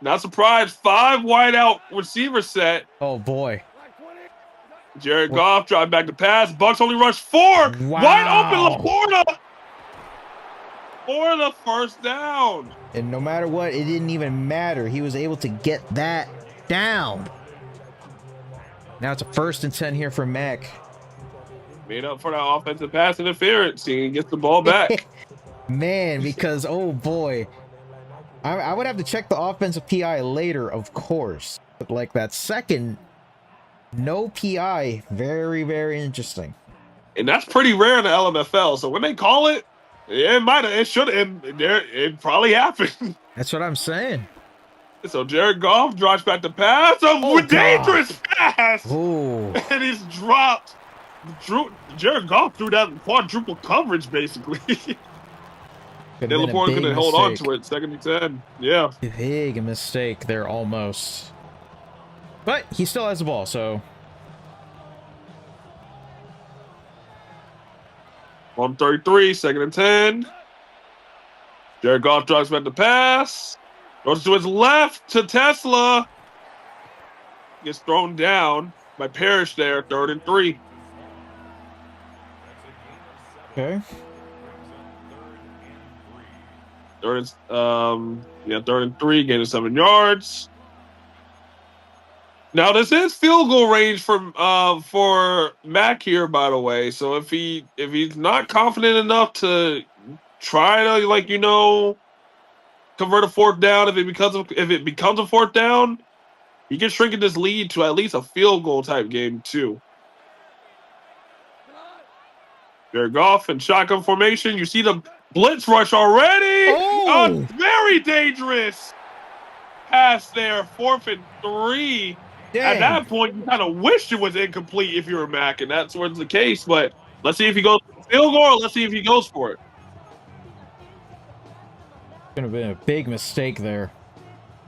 Speaker 3: Not surprised. 5 wide out receiver set.
Speaker 1: Oh, boy.
Speaker 3: Jared Goff drive back to pass. Bucks only rush 4.
Speaker 1: Wow.
Speaker 3: Wide open Laporta for the first down.
Speaker 1: And no matter what, it didn't even matter. He was able to get that down. Now it's a 1st and 10 here for Mac.
Speaker 3: Made up for that offensive pass interference. He gets the ball back.
Speaker 1: Man, because, oh boy. I would have to check the offensive PI later, of course. But like that second, no PI. Very, very interesting.
Speaker 3: And that's pretty rare in the LMFL. So when they call it, it probably happened.
Speaker 1: That's what I'm saying.
Speaker 3: So Jared Goff drops back the pass. Dangerous pass.
Speaker 1: Ooh.
Speaker 3: And he's dropped. Jared Goff threw that quadruple coverage, basically. And Laporta couldn't hold on to it. 2nd and 10. Yeah.
Speaker 1: Big mistake there, almost. But he still has the ball, so.
Speaker 3: On 33, 2nd and 10. Jared Goff drops back the pass. Goes to his left to Tesla. Gets thrown down by Parrish there. 3rd and 3.
Speaker 1: Okay.
Speaker 3: 3rd and 3, gain of 7 yards. Now this is field goal range for Mac here, by the way. So if he's not confident enough to try to convert a 4th down, if it becomes a 4th down, he can shrink this lead to at least a field goal type game too. Jared Goff in shotgun formation. You see the blitz rush already.
Speaker 1: Oh.
Speaker 3: Very dangerous pass there. 4th and 3.
Speaker 1: Dang.
Speaker 3: At that point, you kind of wished it was incomplete if you were Mac, and that's what's the case. But let's see if he goes for the field goal, or let's see if he goes for it.
Speaker 1: Could have been a big mistake there.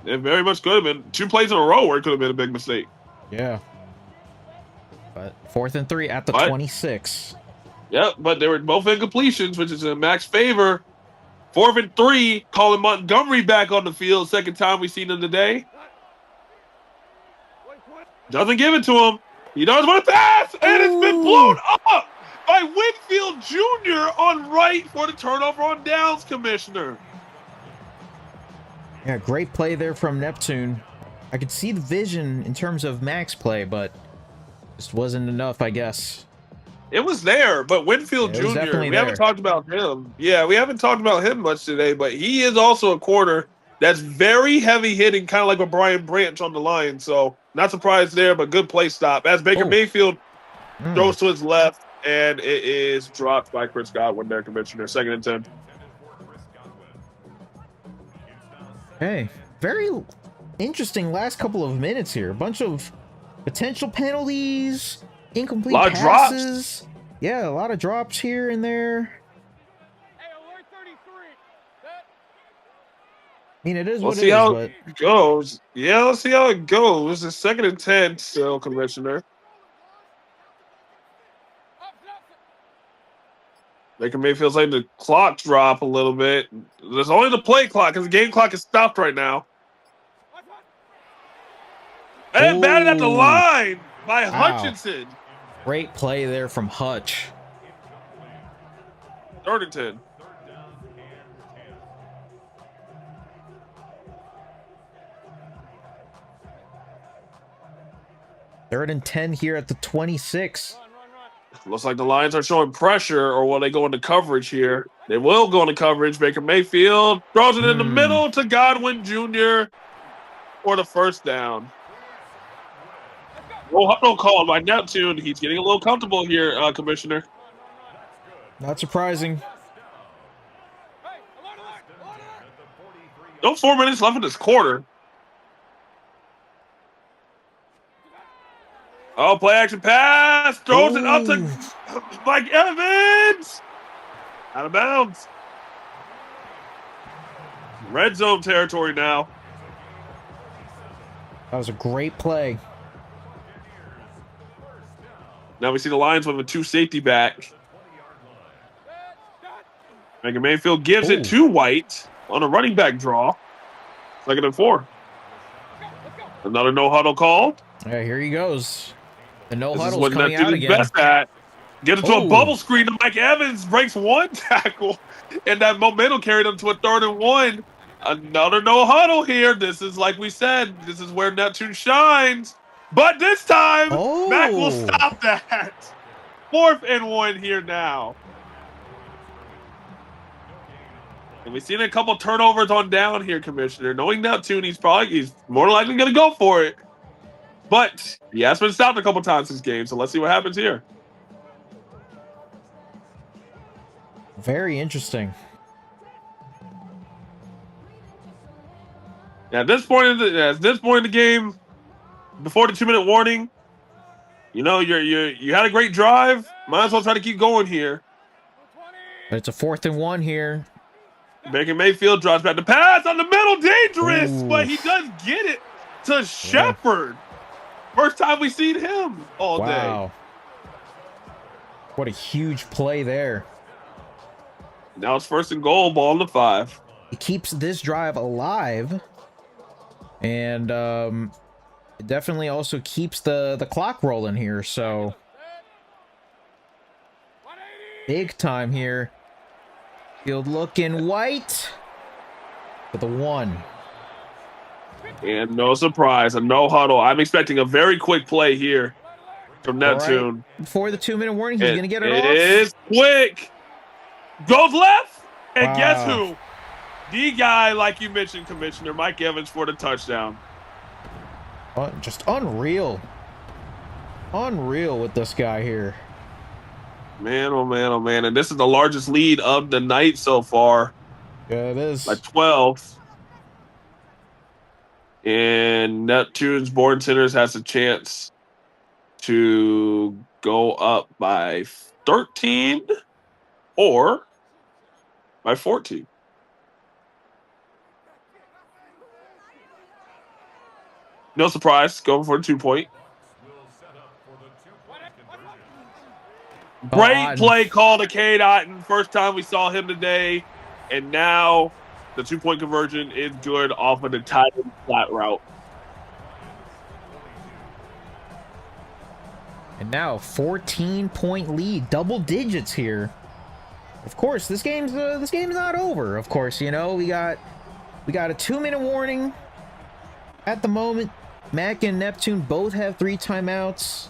Speaker 3: It very much could have been 2 plays in a row where it could have been a big mistake.
Speaker 1: Yeah. But 4th and 3 at the 26.
Speaker 3: Yep, but they were both incompletions, which is in Mac's favor. 4th and 3, calling Montgomery back on the field. Second time we've seen him today. Doesn't give it to him. He does want to pass, and it's been blown up by Winfield Jr. on right for the turnover on downs, Commissioner.
Speaker 1: Yeah, great play there from Neptune. I could see the vision in terms of Mac's play, but just wasn't enough, I guess.
Speaker 3: It was there, but Winfield Jr., we haven't talked about him. Yeah, we haven't talked about him much today, but he is also a corner that's very heavy hitting, kind of like a Brian Branch on the line. So not surprised there, but good play stop. As Baker Mayfield throws to his left, and it is dropped by Chris Godwin there, Commissioner. 2nd and 10.
Speaker 1: Hey, very interesting last couple of minutes here. A bunch of potential penalties, incomplete passes.
Speaker 3: Drops.
Speaker 1: Yeah, a lot of drops here and there. I mean, it is what it is.
Speaker 3: Let's see how it goes. Yeah, let's see how it goes. It's 2nd and 10 still, Commissioner. Baker Mayfield's letting the clock drop a little bit. There's only the play clock because the game clock is stopped right now. And batted at the line by Hutchinson.
Speaker 1: Great play there from Hutch.
Speaker 3: 3rd and 10.
Speaker 1: Third and 10 here at the 26.
Speaker 3: Looks like the Lions are showing pressure, or will they go into coverage here? They will go into coverage. Baker Mayfield throws it in the middle to Godwin Jr. for the first down. No huddle called by Neptune. He's getting a little comfortable here, Commissioner.
Speaker 1: Not surprising.
Speaker 3: No 4 minutes left in this quarter. Oh, play action pass. Throws it up to Mike Evans. Out of bounds. Red zone territory now.
Speaker 1: That was a great play.
Speaker 3: Now we see the Lions with a 2 safety back. Baker Mayfield gives it to White on a running back draw. 2nd and 4. Another no huddle called.
Speaker 1: Yeah, here he goes. The no
Speaker 3: This is
Speaker 1: huddle's
Speaker 3: what
Speaker 1: coming out
Speaker 3: Neptune's
Speaker 1: again.
Speaker 3: best at. Get into a bubble screen to Mike Evans, breaks 1 tackle, and that momentum carried him to a 3rd and 1. Another no huddle here. This is, like we said, this is where Neptune shines. But this time, Mac will stop that. 4th and 1 here now. And we've seen a couple turnovers on down here, Commissioner. Knowing Neptune, he's more than likely going to go for it. But he has been stopped a couple times this game, so let's see what happens here.
Speaker 1: Very interesting.
Speaker 3: At this point in the game, before the 2-minute warning, you know you had a great drive. Might as well try to keep going here.
Speaker 1: But it's a 4th and 1 here.
Speaker 3: Baker Mayfield drops back the pass on the middle, dangerous, but he does get it to Shepard. First time we've seen him all day.
Speaker 1: What a huge play there.
Speaker 3: Now it's 1st and goal, ball on the 5.
Speaker 1: It keeps this drive alive. And it definitely also keeps the clock rolling here. So big time here. Field looking White for the 1.
Speaker 3: And no surprise, a no huddle. I'm expecting a very quick play here from Neptune.
Speaker 1: Right. Before the 2-minute warning, he's going to get it off.
Speaker 3: It is quick. Goes left. And guess who? The guy, like you mentioned, Commissioner, Mike Evans for the touchdown.
Speaker 1: Just unreal. Unreal with this guy here.
Speaker 3: Man, oh man, oh man. And this is the largest lead of the night so far.
Speaker 1: Yeah, it is.
Speaker 3: By 12. And Neptune's Born Sinners has a chance to go up by 13 or by 14. No surprise, going for a 2-point. Great play call to Cade Otten. First time we saw him today. And now the 2-point conversion is good off of the tight end flat route.
Speaker 1: And now 14-point lead, double digits here. Of course, this game's not over. Of course, you know, we got a 2-minute warning at the moment. Mac and Neptune both have 3 timeouts.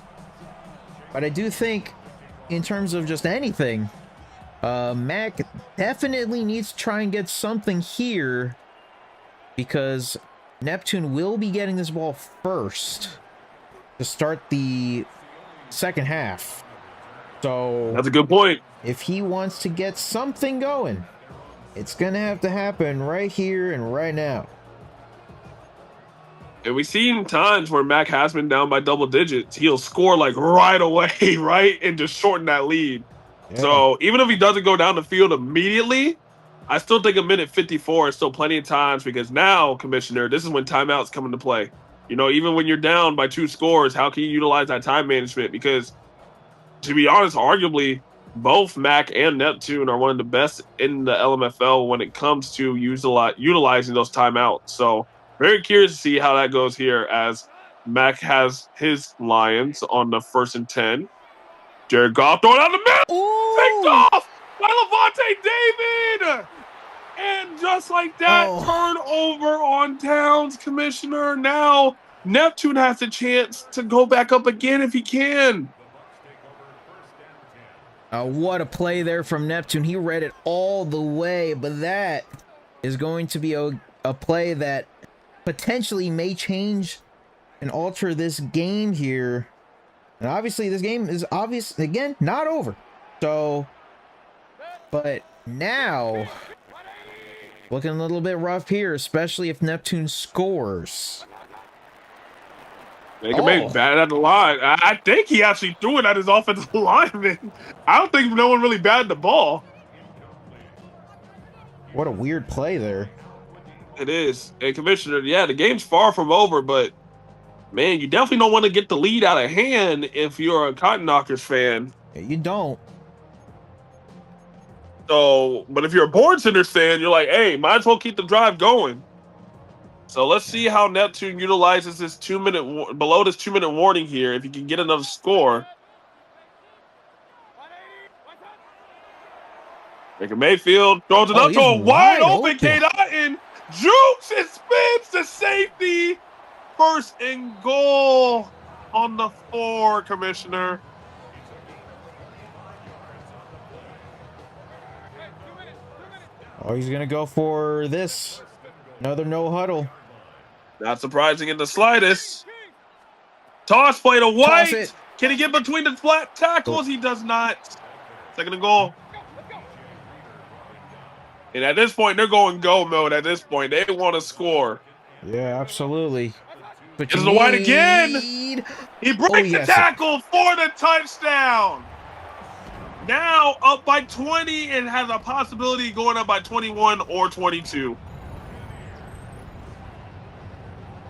Speaker 1: But I do think, in terms of just anything, Mac definitely needs to try and get something here, because Neptune will be getting this ball first to start the second half. So
Speaker 3: that's a good point.
Speaker 1: If he wants to get something going, it's gonna have to happen right here and right now.
Speaker 3: And we've seen times where Mac has been down by double digits. He'll score like right away, right? And just shorten that lead. Yeah. So even if he doesn't go down the field immediately, I still think a minute 54 is still plenty of times, because now, Commissioner, this is when timeouts come into play. You know, even when you're down by 2 scores, how can you utilize that time management? Because, to be honest, arguably, both Mac and Neptune are one of the best in the LMFL when it comes to utilizing those timeouts. So, very curious to see how that goes here, as Mac has his Lions on the 1st and 10. Jared Goff throwing out the middle. Picked off by Levante David. And just like that, turnover on downs, Commissioner. Now Neptune has a chance to go back up again if he can.
Speaker 1: What a play there from Neptune. He read it all the way, but that is going to be a play that potentially may change and alter this game here. And obviously this game is again, not over. So, but now looking a little bit rough here, especially if Neptune scores.
Speaker 3: They can make bad at the line. I think he actually threw it at his offensive lineman. I don't think no one really batted the ball.
Speaker 1: What a weird play there.
Speaker 3: It is. And Commissioner, yeah, the game's far from over, but man, you definitely don't want to get the lead out of hand if you're a Cotton Knockers fan.
Speaker 1: You don't.
Speaker 3: So, but if you're a Board Center fan, you're like, hey, might as well keep the drive going. So let's see how Neptune utilizes this 2-minute below this 2-minute warning here. If you can get another score. Baker Mayfield throws it up to a wide open K. Dotton. Jukes and spins the safety. 1st and goal on the 4, Commissioner.
Speaker 1: Oh, he's going to go for this. Another no huddle.
Speaker 3: Not surprising in the slightest. Toss play to White. Can he get between the flat tackles? He does not. 2nd and goal. And at this point, they're going go mode at this point. They want to score.
Speaker 1: Yeah, absolutely.
Speaker 3: But it's the White again. He breaks the tackle for the touchdown. Now up by 20 and has a possibility of going up by 21 or 22.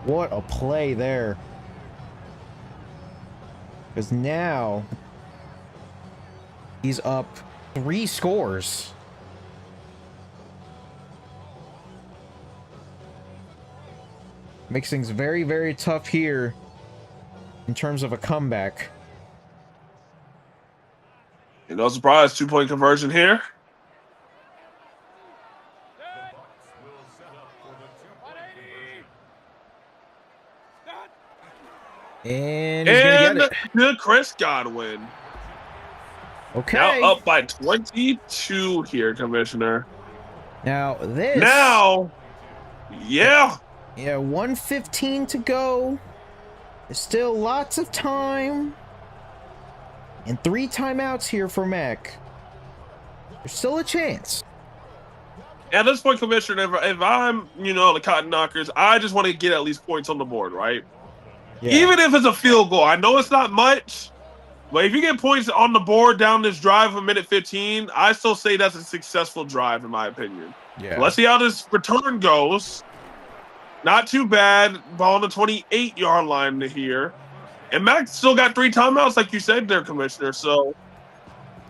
Speaker 1: What a play there. Because now he's up 3 scores. Makes things very, very tough here in terms of a comeback.
Speaker 3: And no surprise, 2-point conversion here.
Speaker 1: And he's gonna get it.
Speaker 3: The Chris Godwin.
Speaker 1: Okay.
Speaker 3: Now up by 22 here, Commissioner.
Speaker 1: Now this.
Speaker 3: Now, yeah.
Speaker 1: Yeah, 1:15 to go. There's still lots of time. And 3 timeouts here for Mac. There's still a chance.
Speaker 3: At this point, Commissioner, if I'm, the Cotton Knockers, I just want to get at least points on the board, right? Yeah. Even if it's a field goal. I know it's not much, but if you get points on the board down this drive of minute 15, I still say that's a successful drive, in my opinion. Yeah. So let's see how this return goes. Not too bad. Ball on the 28-yard line here. And Mac still got 3 timeouts, like you said there, Commissioner. So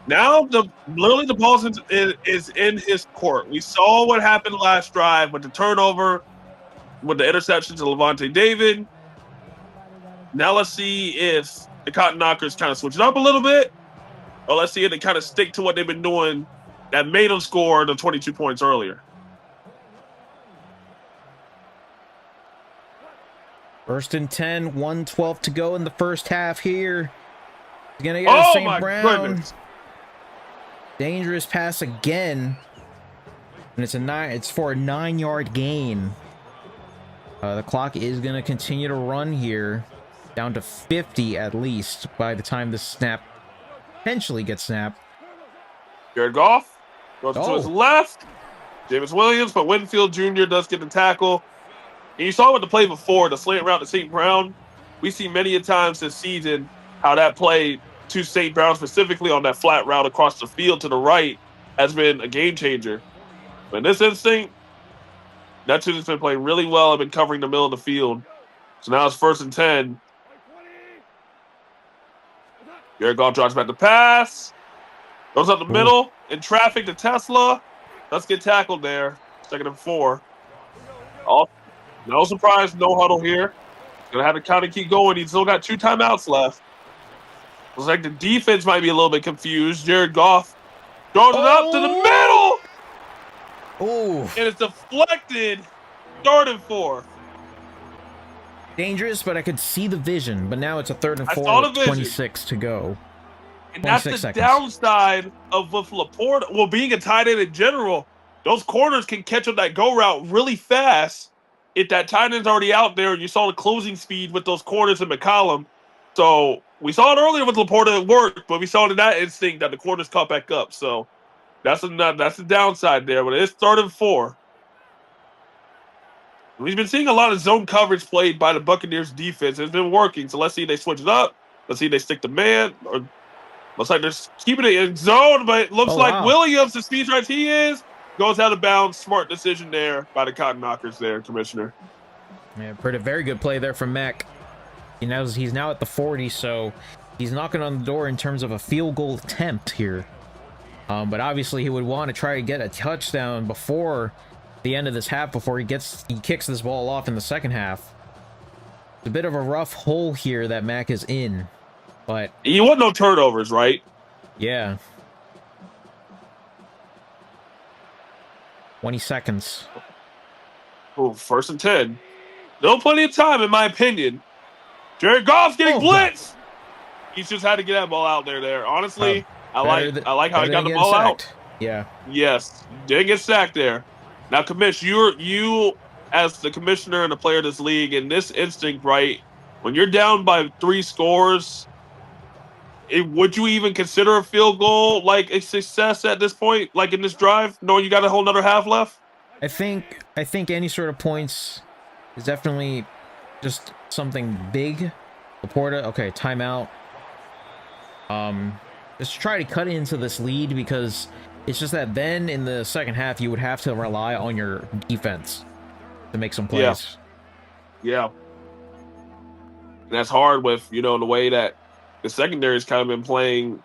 Speaker 3: Now, literally the ball is in his court. We saw what happened last drive with the turnover, with the interception to Levante David. Now let's see if the Cotton Knockers kind of switch it up a little bit, or let's see if they kind of stick to what they've been doing that made them score the 22 points earlier.
Speaker 1: First and 10, 1:12 to go in the first half here. He's gonna get a St. Brown.
Speaker 3: Goodness.
Speaker 1: Dangerous pass again. And it's for a 9-yard gain. The clock is gonna continue to run here. Down to 50 at least by the time this snap potentially gets snapped.
Speaker 3: Jared Goff goes to his left. James Williams, but Winfield Jr. does get the tackle. And you saw with the play before, the slant route to St. Brown. We see many a times this season how that play to St. Brown, specifically on that flat route across the field to the right, has been a game changer. But in this instinct, Neptune has been playing really well and been covering the middle of the field. So now it's 1st and 10. Jared Goff drops back to pass. Goes up the middle. In traffic to Tesla. Let's get tackled there. 2nd and 4. Oh, no surprise, no huddle here. Gonna have to kind of keep going. He's still got 2 timeouts left. Looks like the defense might be a little bit confused. Jared Goff throws it up to the middle. And it's deflected. 3rd and 4.
Speaker 1: Dangerous, but I could see the vision. But now it's a 3rd and 4 with 26 to go.
Speaker 3: And that's the downside of with Laporta. Well, being a tight end in general, those corners can catch up that go route really fast. If that tight end's already out there, you saw the closing speed with those corners in McCollum. So we saw it earlier with Laporta, it worked, but we saw it in that instinct that the corners caught back up. So that's the downside there. But it's 3rd and 4. We've been seeing a lot of zone coverage played by the Buccaneers defense. It's been working. So let's see if they switch it up. Let's see if they stick to man. Or looks like they're keeping it in zone, but it looks like Williams, the speed right he is, goes out of bounds. Smart decision there by the Cotton Knockers there, Commissioner.
Speaker 1: Yeah, very good play there from Mac. He's now at the 40, so he's knocking on the door in terms of a field goal attempt here. But obviously he would want to try to get a touchdown before the end of this half, before he kicks this ball off in the second half. It's a bit of a rough hole here that Mac is in, but
Speaker 3: you want no turnovers, right?
Speaker 1: Yeah. 20 seconds.
Speaker 3: Oh, 1st and 10. Still plenty of time, in my opinion. Jared Goff's getting blitzed. He's just had to get that ball out there. Honestly, I like how he got the ball out.
Speaker 1: Yeah.
Speaker 3: Yes, didn't get sacked there. Now, Commish, you as the commissioner and the player of this league, in this instinct, right, when you're down by 3 scores, would you even consider a field goal like a success at this point, like in this drive, knowing you got a whole another half left?
Speaker 1: I think any sort of points is definitely just something big. Laporta, okay, timeout. Just try to cut into this lead, because it's just that then in the second half you would have to rely on your defense to make some plays.
Speaker 3: Yeah. And that's hard with, the way that the secondary's kind of been playing.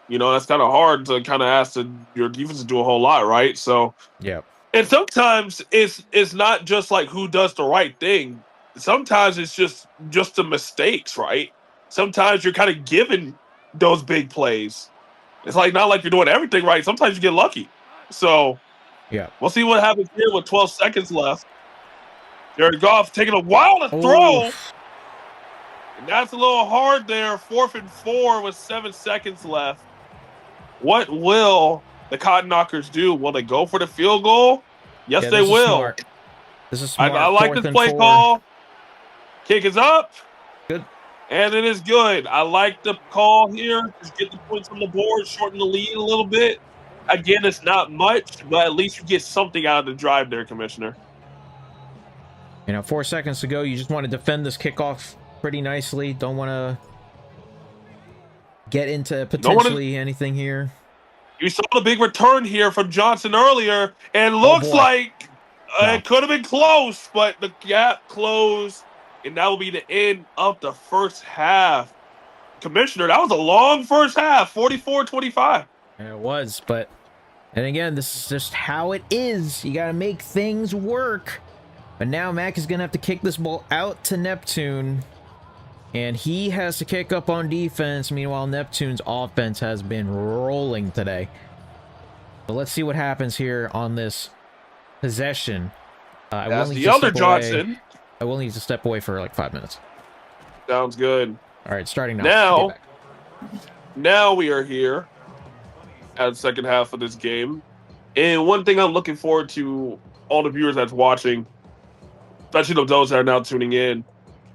Speaker 3: That's kind of hard to kind of ask your defense to do a whole lot, right? So,
Speaker 1: yeah.
Speaker 3: And sometimes it's not just like who does the right thing. Sometimes it's just the mistakes, right? Sometimes you're kind of given those big plays. It's like not like you're doing everything right. Sometimes you get lucky. So,
Speaker 1: yeah,
Speaker 3: we'll see what happens here with 12 seconds left. Jared Goff taking a while to throw. And that's a little hard there. 4th and 4 with 7 seconds left. What will the Cotton Knockers do? Will they go for the field goal? Yes, they will.
Speaker 1: This is smart.
Speaker 3: I like this play call. Kick is up.
Speaker 1: Good.
Speaker 3: And it is good. I like the call here. Just get the points on the board, shorten the lead a little bit. Again, it's not much, but at least you get something out of the drive there, Commissioner.
Speaker 1: 4 seconds to go. You just want to defend this kickoff pretty nicely. Don't want to get into potentially anything here.
Speaker 3: You saw the big return here from Johnson earlier, and looks like it could have been close, but the gap closed, and that will be the end of the first half. Commissioner, that was a long first half, 44-25.
Speaker 1: And it was, but and again, this is just how it is. You gotta make things work. But now Mac is gonna have to kick this ball out to Neptune. And he has to kick up on defense. Meanwhile, Neptune's offense has been rolling today. So let's see what happens here on this possession.
Speaker 3: That's the other Johnson.
Speaker 1: I will need to step away for like 5 minutes.
Speaker 3: Sounds good.
Speaker 1: All right, starting now.
Speaker 3: Now we are here at the second half of this game. And one thing I'm looking forward to all the viewers that's watching, especially those that are now tuning in,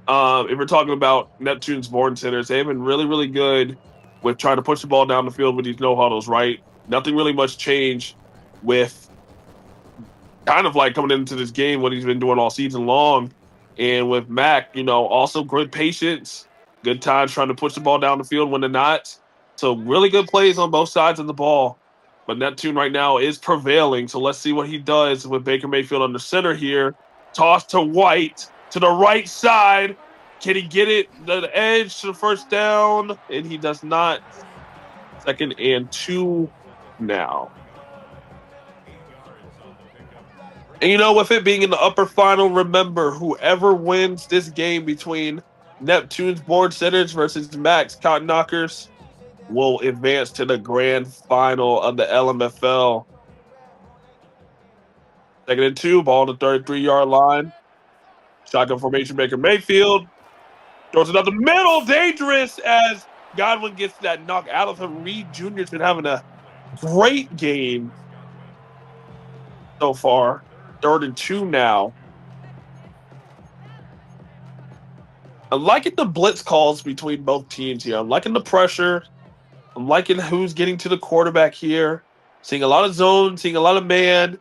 Speaker 3: if we're talking about Neptune's born centers, they've been really, really good with trying to push the ball down the field with these no huddles, right? Nothing really much changed with kind of like coming into this game, what he's been doing all season long. And with Mac, also good patience, good times trying to push the ball down the field when they're not. So really good plays on both sides of the ball. But Neptune right now is prevailing. So let's see what he does with Baker Mayfield on the center here. Toss to White to the right side. Can he get it the edge to the first down? And he does not. 2nd and 2 now. And with it being in the upper final, remember, whoever wins this game between Neptune's born centers versus Mac's cotton knockers will advance to the grand final of the LMFL. 2nd and 2, ball on the 33-yard line. Shotgun formation, Baker Mayfield. Throws it up the middle, dangerous as Godwin gets that knock out of him. Reed Jr. has been having a great game so far. 3rd and 2 now. I'm liking the blitz calls between both teams here. I'm liking the pressure. I'm liking who's getting to the quarterback here. Seeing a lot of zone, seeing a lot of man.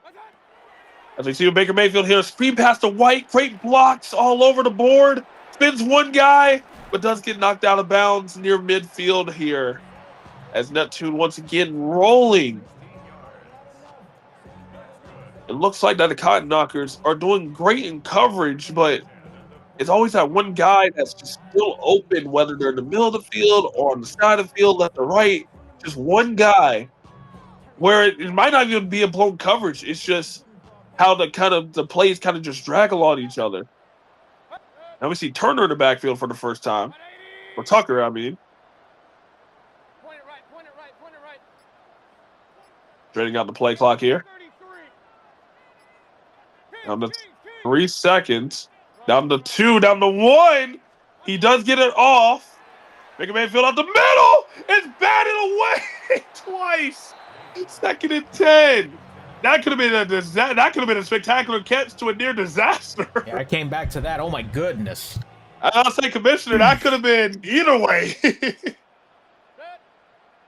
Speaker 3: As we see with Baker Mayfield here, screen pass to White. Great blocks all over the board. Spins one guy, but does get knocked out of bounds near midfield here. As Neptune once again rolling. It looks like that the Cotton Knockers are doing great in coverage, but it's always that one guy that's just still open, whether they're in the middle of the field or on the side of the field, left or right. Just one guy where it might not even be a blown coverage. It's just how the plays kind of just drag along each other. Now we see Turner in the backfield for the first time. Or Tucker, I mean. Trading out the play clock here. Down to 3 seconds. Down to 2. Down to 1. He does get it off. Baker Mayfield out the middle. It's batted away twice. 2nd and 10. That could have been that could have been a spectacular catch to a near disaster.
Speaker 1: Yeah, I came back to that. Oh my goodness.
Speaker 3: I'll say, Commissioner, that could have been either way.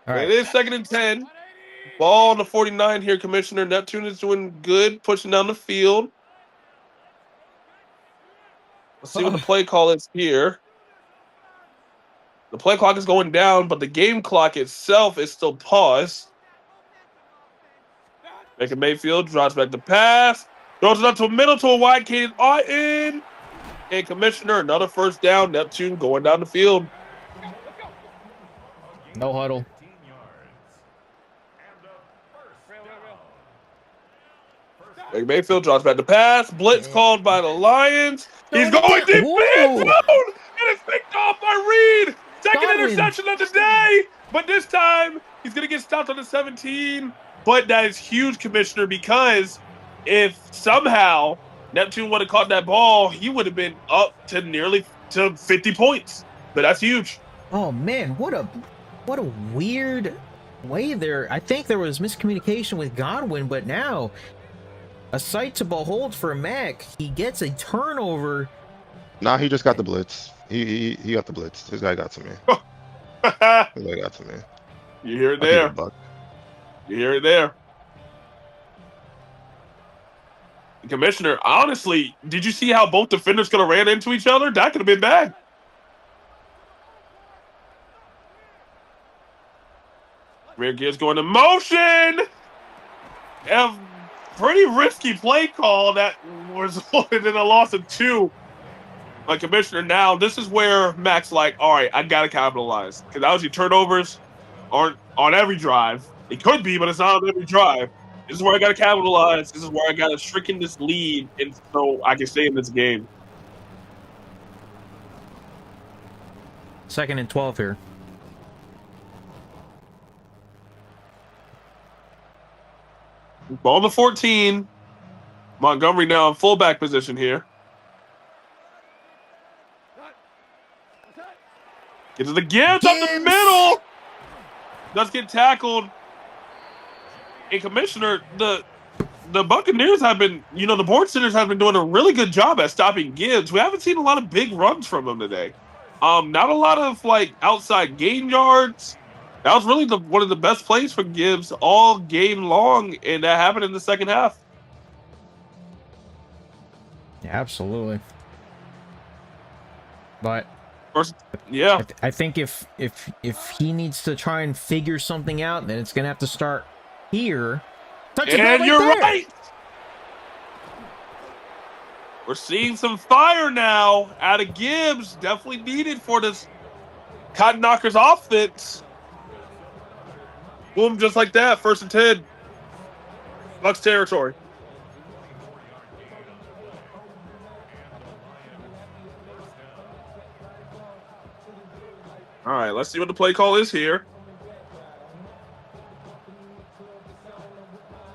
Speaker 1: All right.
Speaker 3: It is 2nd and 10. Ball on the 49 here, Commissioner. Neptune is doing good, pushing down the field. Let's see what the play call is here. The play clock is going down, but the game clock itself is still paused. Baker Mayfield drops back the pass. Throws it up to a middle to a wide Caden Otten. And Commissioner, another first down. Neptune going down the field.
Speaker 1: No huddle.
Speaker 3: Baker Mayfield drops back the pass. Blitz called by the Lions. He's going deep in zone. And it's picked off by Reed. Second interception of the day. But this time, he's going to get stopped on the 17. But that is huge, Commissioner, because if somehow Neptune would have caught that ball, he would have been up to nearly to 50 points. But that's huge.
Speaker 1: Oh man, what a weird way there. I think there was miscommunication with Godwin, but now a sight to behold for Mac. He gets a turnover.
Speaker 2: Nah, he just got the blitz. He got the blitz. This guy got to me. This guy got to me.
Speaker 3: You hear it there. You hear it there. Commissioner, honestly, did you see how both defenders could have ran into each other? That could have been bad. Rear gears going to motion. A pretty risky play call that resulted in a loss of 2. But Commissioner, now this is where Mac's like, all right, I got to capitalize. Because obviously turnovers aren't on every drive. It could be, but it's not on every drive. This is where I got to capitalize. This is where I got to stricken this lead, and so I can stay in this game.
Speaker 1: 2nd and 12 here.
Speaker 3: Ball to 14. Montgomery now in fullback position here. Gets it to Gibbs up the middle. Does get tackled. And Commissioner, the Buccaneers have been, the Board Centers have been doing a really good job at stopping Gibbs. We haven't seen a lot of big runs from him today. Not a lot of outside gain yards. That was really one of the best plays for Gibbs all game long, and that happened in the second half.
Speaker 1: Yeah, absolutely. But
Speaker 3: yeah,
Speaker 1: I think if he needs to try and figure something out, then it's gonna have to start here.
Speaker 3: And you're right. We're seeing some fire now out of Gibbs. Definitely needed for this Cotton Knockers offense. Boom, just like that. 1st and 10. Bucs territory. All right, let's see what the play call is here.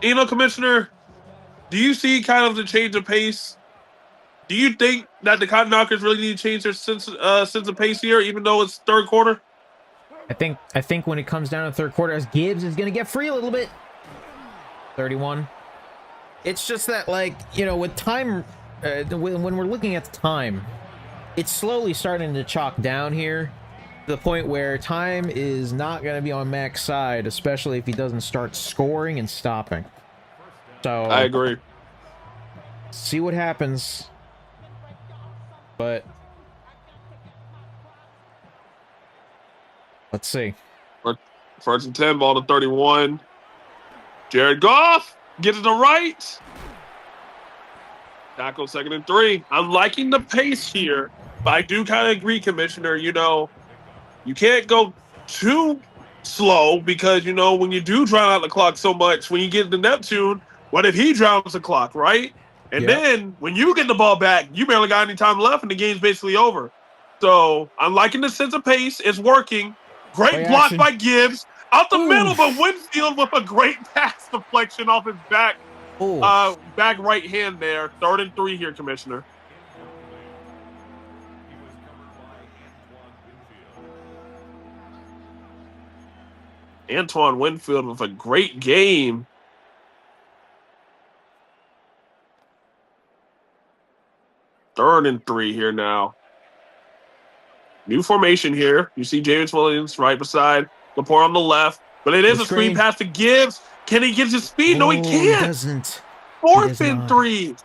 Speaker 3: Commissioner, do you see kind of the change of pace? Do you think that the Cotton Knockers really need to change their sense of pace here, even though it's third quarter?
Speaker 1: I think when it comes down to third quarter, as Gibbs is going to get free a little bit. 31. It's just that, with time, when we're looking at the time, it's slowly starting to chalk down here to the point where time is not going to be on Mac's side, especially if he doesn't start scoring and stopping. So
Speaker 3: I agree.
Speaker 1: See what happens. But let's see.
Speaker 3: 1st and 10, ball to 31. Jared Goff gets it to right. Tackle 2nd and 3. I'm liking the pace here, but I do kind of agree, Commissioner. You can't go too slow because, when you do drown out the clock so much, when you get to Neptune, what if he drowns the clock, right? And then when you get the ball back, you barely got any time left and the game's basically over. So I'm liking the sense of pace. It's working. Great block by Gibbs. Out the middle, but Winfield with a great pass deflection off his back right hand there. 3rd and 3 here, Commissioner. Antoine Winfield with a great game. Third and 3 here now. New formation here. You see James Williams right beside Laporte on the left. But it is a screen pass to Gibbs. Can he get his speed? No, he can't.
Speaker 1: He doesn't.
Speaker 3: 4th and 3.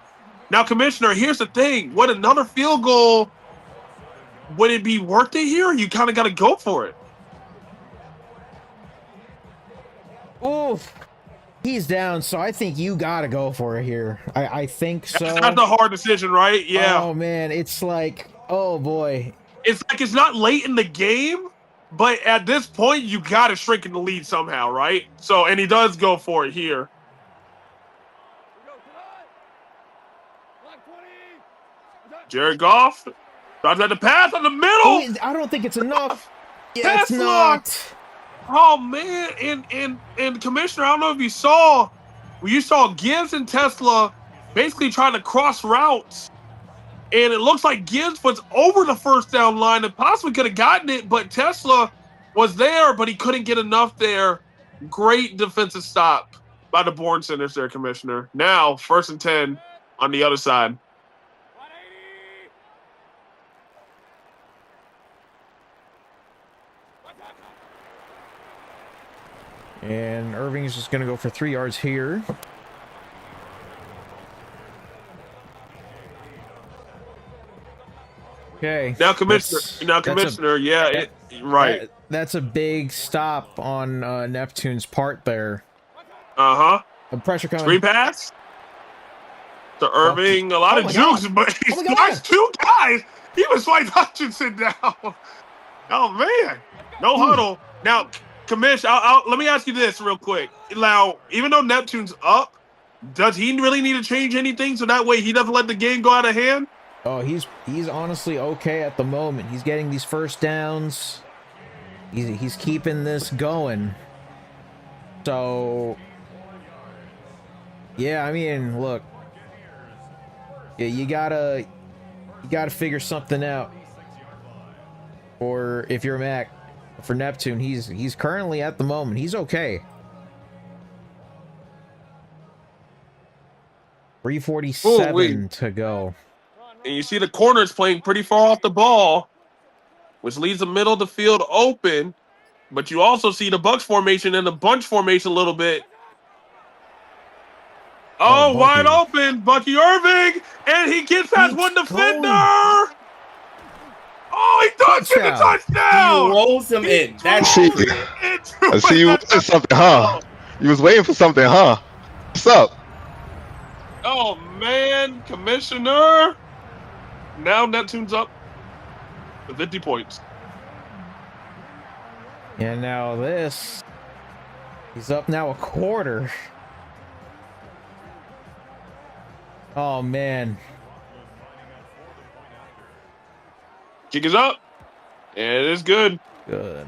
Speaker 3: Now, Commissioner, here's the thing. What another field goal? Would it be worth it here? Or you kind of got to go for it.
Speaker 1: Oh, he's down, so I think you got to go for it here. I think so.
Speaker 3: That's the hard decision, right? Yeah.
Speaker 1: Oh, man. It's oh, boy.
Speaker 3: It's it's not late in the game, but at this point, you got to shrink in the lead somehow, right? So, and he does go for it here. Jared Goff drives at the pass on the middle.
Speaker 1: Oh, I don't think it's enough. Yeah, it's not.
Speaker 3: Oh man, and Commissioner, I don't know if you saw Gibbs and Tesla basically trying to cross routes, and it looks like Gibbs was over the 1st down line and possibly could have gotten it, but Tesla was there, but he couldn't get enough there. Great defensive stop by the Bourne Centers there, Commissioner. Now 1st and 10 on the other side.
Speaker 1: And Irving is just going to go for 3 yards here. Okay.
Speaker 3: Now, Commissioner, right.
Speaker 1: That's a big stop on Neptune's part there.
Speaker 3: The
Speaker 1: pressure coming.
Speaker 3: Screen pass to Irving. A lot of jukes, but he swipes 2 guys. He was swiped Hutchinson down. Oh, man. No huddle. Now, Commish, let me ask you this real quick. Now, even though Neptune's up, does he really need to change anything so that way he doesn't let the game go out of hand?
Speaker 1: Oh, he's honestly okay at the moment. He's getting these first downs. He's keeping this going. So, yeah, I mean, look, yeah, you gotta figure something out. Or if you're Mac, for Neptune, he's currently at the moment he's okay. 3:47 to go.
Speaker 3: And you see the corners playing pretty far off the ball, which leaves the middle of the field open. But you also see the Bucks formation and the bunch formation a little bit. Oh, wide open, Bucky Irving, and he gets past one defender. Oh, he does get the touchdown.
Speaker 4: He rolls him in. That's
Speaker 2: I see you wanted something, huh? You was waiting for something, huh? What's up?
Speaker 3: Oh man, Commissioner. Now Neptune's up to 50 points.
Speaker 1: And now this, he's up now a quarter. Oh man.
Speaker 3: Kick is up. And it is good.
Speaker 1: Good.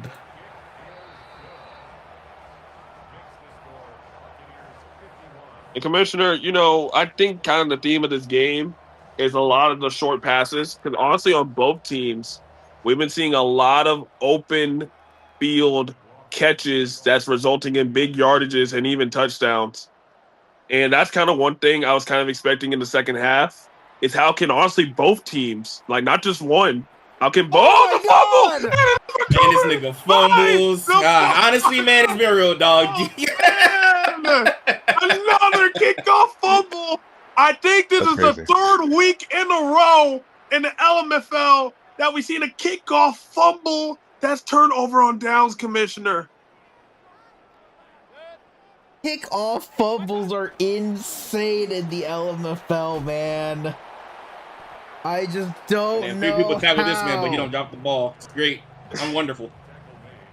Speaker 3: And Commissioner, you know, I think kind of the theme of this game is a lot of the short passes. Because honestly, on both teams, we've been seeing a lot of open field catches that's resulting in big yardages and even touchdowns. And that's kind of one thing I was kind of expecting in the second half is how can honestly both teams, like not just one, how can both the fumble?
Speaker 4: Man, this nigga fumbles. Honestly, man, it's been real, dog.
Speaker 3: Another kickoff fumble. I think this is the third week in a row in the LMFL that we've seen a kickoff fumble that's turned over on downs, Commissioner.
Speaker 1: Kickoff fumbles are insane in the LMFL, man. I just don't know.
Speaker 4: People tackle this man, but he don't drop the ball. It's great. I'm wonderful.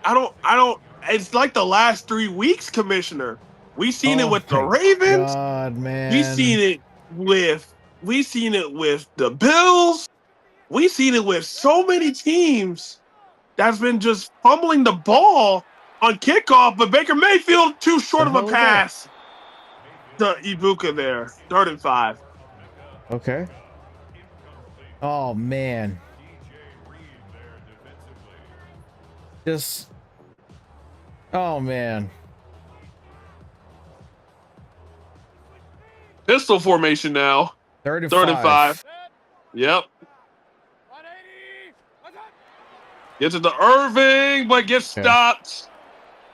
Speaker 3: I don't. It's like the last 3 weeks, Commissioner. We've seen it with the Ravens.
Speaker 1: God, man.
Speaker 3: We've seen it with the Bills. We've seen it with so many teams that's been just fumbling the ball on kickoff, but Baker Mayfield too short of a pass. The Ibuka there, 3rd and 5.
Speaker 1: Okay. Oh man. Just. Oh man.
Speaker 3: Pistol formation now.
Speaker 1: 3rd and
Speaker 3: 5. Yep. Gets it to Irving, but gets stopped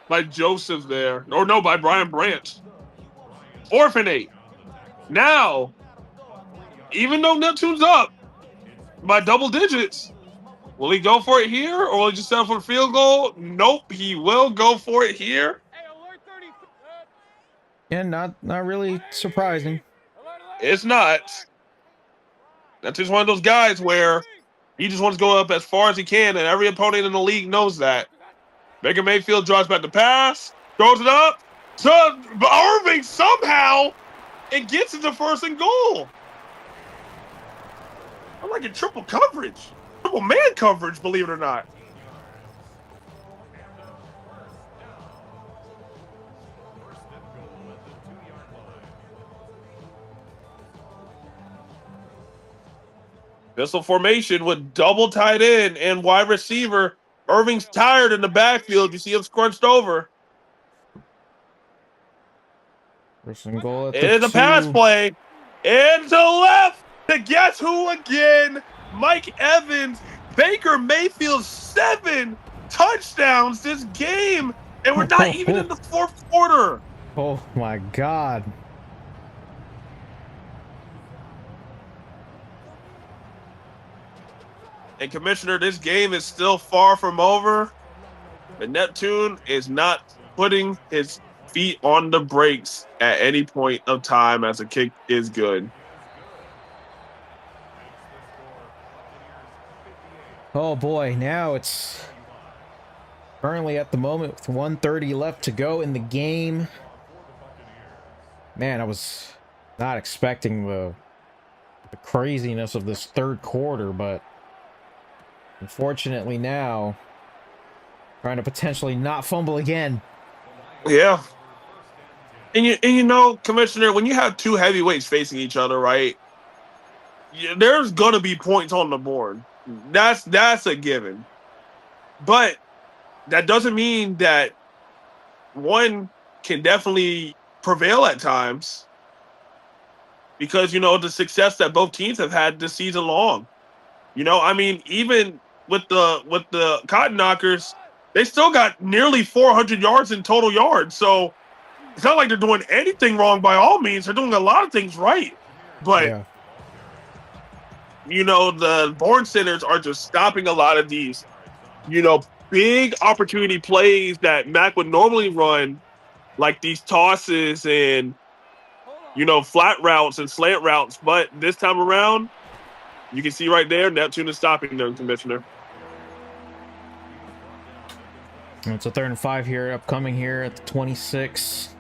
Speaker 3: by Joseph there. Or no, by Brian Branch. Orphanate. Now, even though Neptune's up by double digits, will he go for it here or will he just settle for a field goal? Nope, he will go for it here.
Speaker 1: Yeah, not really surprising.
Speaker 3: It's not. That's just one of those guys where he just wants to go up as far as he can, and every opponent in the league knows that. Baker Mayfield draws back the pass, throws it up to Irving somehow, and gets it to 1st and goal. I'm like in triple coverage. Triple man coverage, believe it or not. Pistol formation with double tight end and wide receiver. Irving's tired in the backfield. You see him scrunched over.
Speaker 1: First and goal at
Speaker 3: it is a pass play. Into left to guess who again? Mike Evans. Baker Mayfield 7 touchdowns this game. And we're not even in the 4th quarter.
Speaker 1: Oh my God.
Speaker 3: And Commissioner, this game is still far from over. But Neptune is not putting his feet on the brakes at any point of time as the kick is good.
Speaker 1: Oh boy, now it's Currently at the moment with 1:30 left to go in the game. Man, I was not expecting the craziness of this third quarter, but unfortunately now trying to potentially not fumble again.
Speaker 3: Yeah. And you know, Commissioner, when you have two heavyweights facing each other, right? There's gonna be points on the board. That's a given. But that doesn't mean that one can definitely prevail at times, because you know the success that both teams have had this season long. You know, I mean, even with the Cotton Knockers, they still got nearly 400 yards in total yards. So it's not like they're doing anything wrong by all means. They're doing a lot of things right. But
Speaker 1: Yeah.
Speaker 3: you know, the Born Centers are just stopping a lot of these, you know, big opportunity plays that Mac would normally run, like these tosses and, you know, flat routes and slant routes. But this time around, you can see right there, Neptune is stopping them, Commissioner.
Speaker 1: It's a 3rd and 5 here, upcoming here at the 26.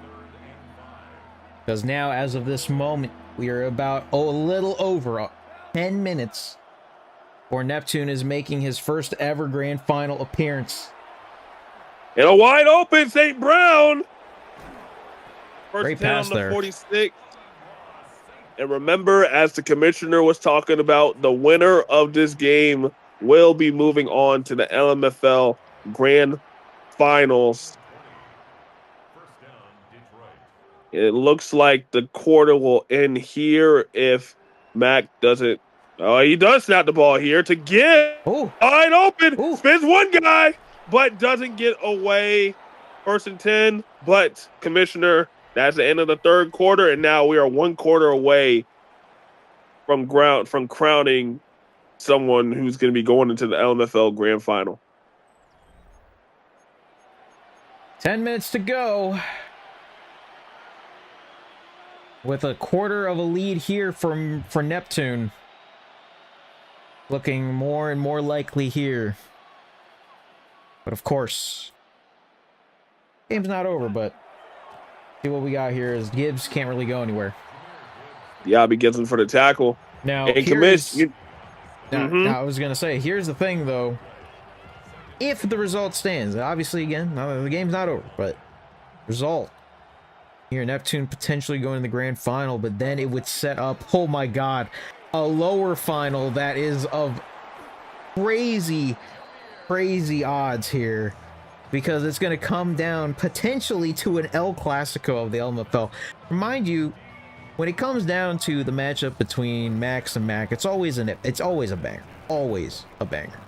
Speaker 1: Because now, as of this moment, we are about a little over 10 minutes before Neptune is making his first ever grand final appearance.
Speaker 3: And a wide open St. Brown. First
Speaker 1: Great
Speaker 3: 10
Speaker 1: pass
Speaker 3: on the
Speaker 1: there.
Speaker 3: 46. And remember, as the commissioner was talking about, the winner of this game will be moving on to the LMFL Grand Finals. It looks like the quarter will end here if Mac doesn't. Oh, he does snap the ball here to get wide open.
Speaker 1: Ooh.
Speaker 3: Spins one guy, but doesn't get away. 1st and 10. But, Commissioner, that's the end of the third quarter, and now we are 1 quarter away from crowning someone who's going to be going into the LMFL Grand Final.
Speaker 1: 10 minutes to go. With a quarter of a lead here for Neptune. Looking more and more likely here. But of course, game's not over, but see what we got here is Gibbs can't really go anywhere.
Speaker 3: Yeah, begins for the tackle.
Speaker 1: Now,
Speaker 3: And
Speaker 1: now I was going to say, here's the thing, though. If the result stands, obviously, again, the game's not over, but result. Here, Neptune potentially going to the grand final, but then it would set up, oh my god, a lower final that is of crazy, crazy odds here. Because it's going to come down potentially to an El Clasico of the LMFL. Remind you, when it comes down to the matchup between Max and Mac, it's always a banger. Always a banger.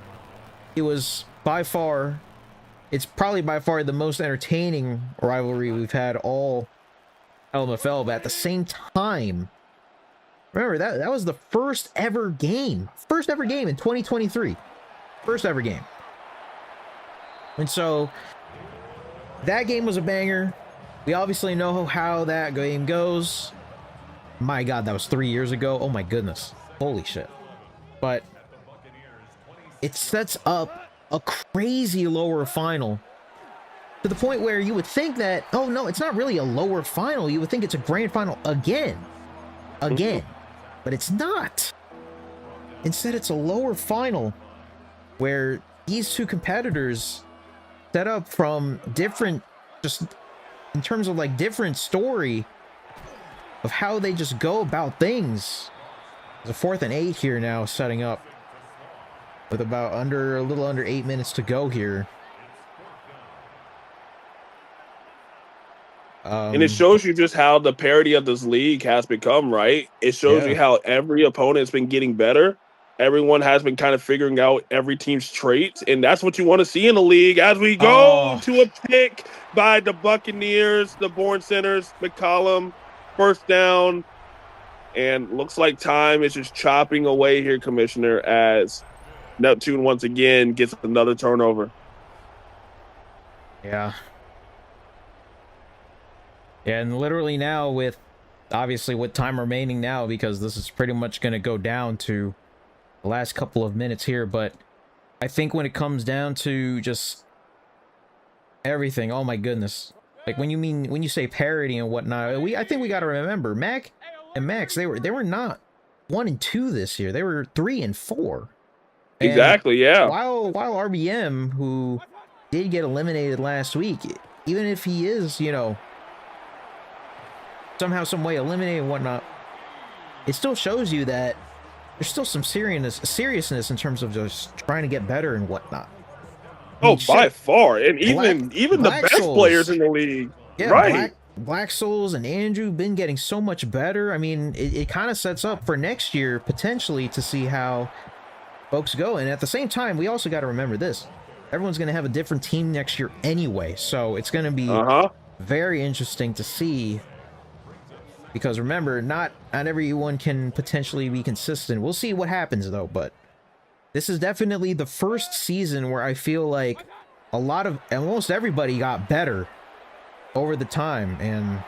Speaker 1: It was by far, it's probably by far the most entertaining rivalry we've had all LMFL, but at the same time, remember that was the first ever game in 2023, first ever game. And so that game was a banger. We obviously know how that game goes. My god, that was 3 years ago. Oh my goodness, holy shit. But it sets up a crazy lower final, to the point where you would think that, oh no, it's not really a lower final. You would think it's a grand final again. But it's not. Instead, it's a lower final where these two competitors set up from different, just in terms of like different story of how they just go about things. There's a 4th and 8 here now setting up with about a little under 8 minutes to go here.
Speaker 3: And it shows you just how the parity of this league has become, right? It shows you how every opponent's been getting better. Everyone has been kind of figuring out every team's traits, and that's what you want to see in the league as we go to a pick by the Buccaneers, the Born Centers, McCollum, 1st down, and looks like time is just chopping away here, Commissioner, as Neptune once again gets another turnover.
Speaker 1: Yeah, and literally now with time remaining now, because this is pretty much going to go down to the last couple of minutes here, but I think when it comes down to just everything. Oh my goodness. Like when you say parity and whatnot, I think we got to remember Mac and Max, they were not 1 and 2 this year. They were 3 and 4. And
Speaker 3: Exactly, yeah.
Speaker 1: While RBM, who did get eliminated last week, even if he is, you know, somehow, some way eliminated and whatnot, it still shows you that there's still some seriousness in terms of just trying to get better and whatnot. I mean,
Speaker 3: By far, and even the
Speaker 1: Black
Speaker 3: best
Speaker 1: Souls,
Speaker 3: players in the league,
Speaker 1: yeah,
Speaker 3: right?
Speaker 1: Black Souls and Andrew been getting so much better. I mean, it kind of sets up for next year potentially to see how folks go. And at the same time, we also got to remember this: everyone's going to have a different team next year anyway, so it's going to be very interesting to see. Because remember, not everyone can potentially be consistent. We'll see what happens though, but this is definitely the first season where I feel like almost everybody got better over the time, and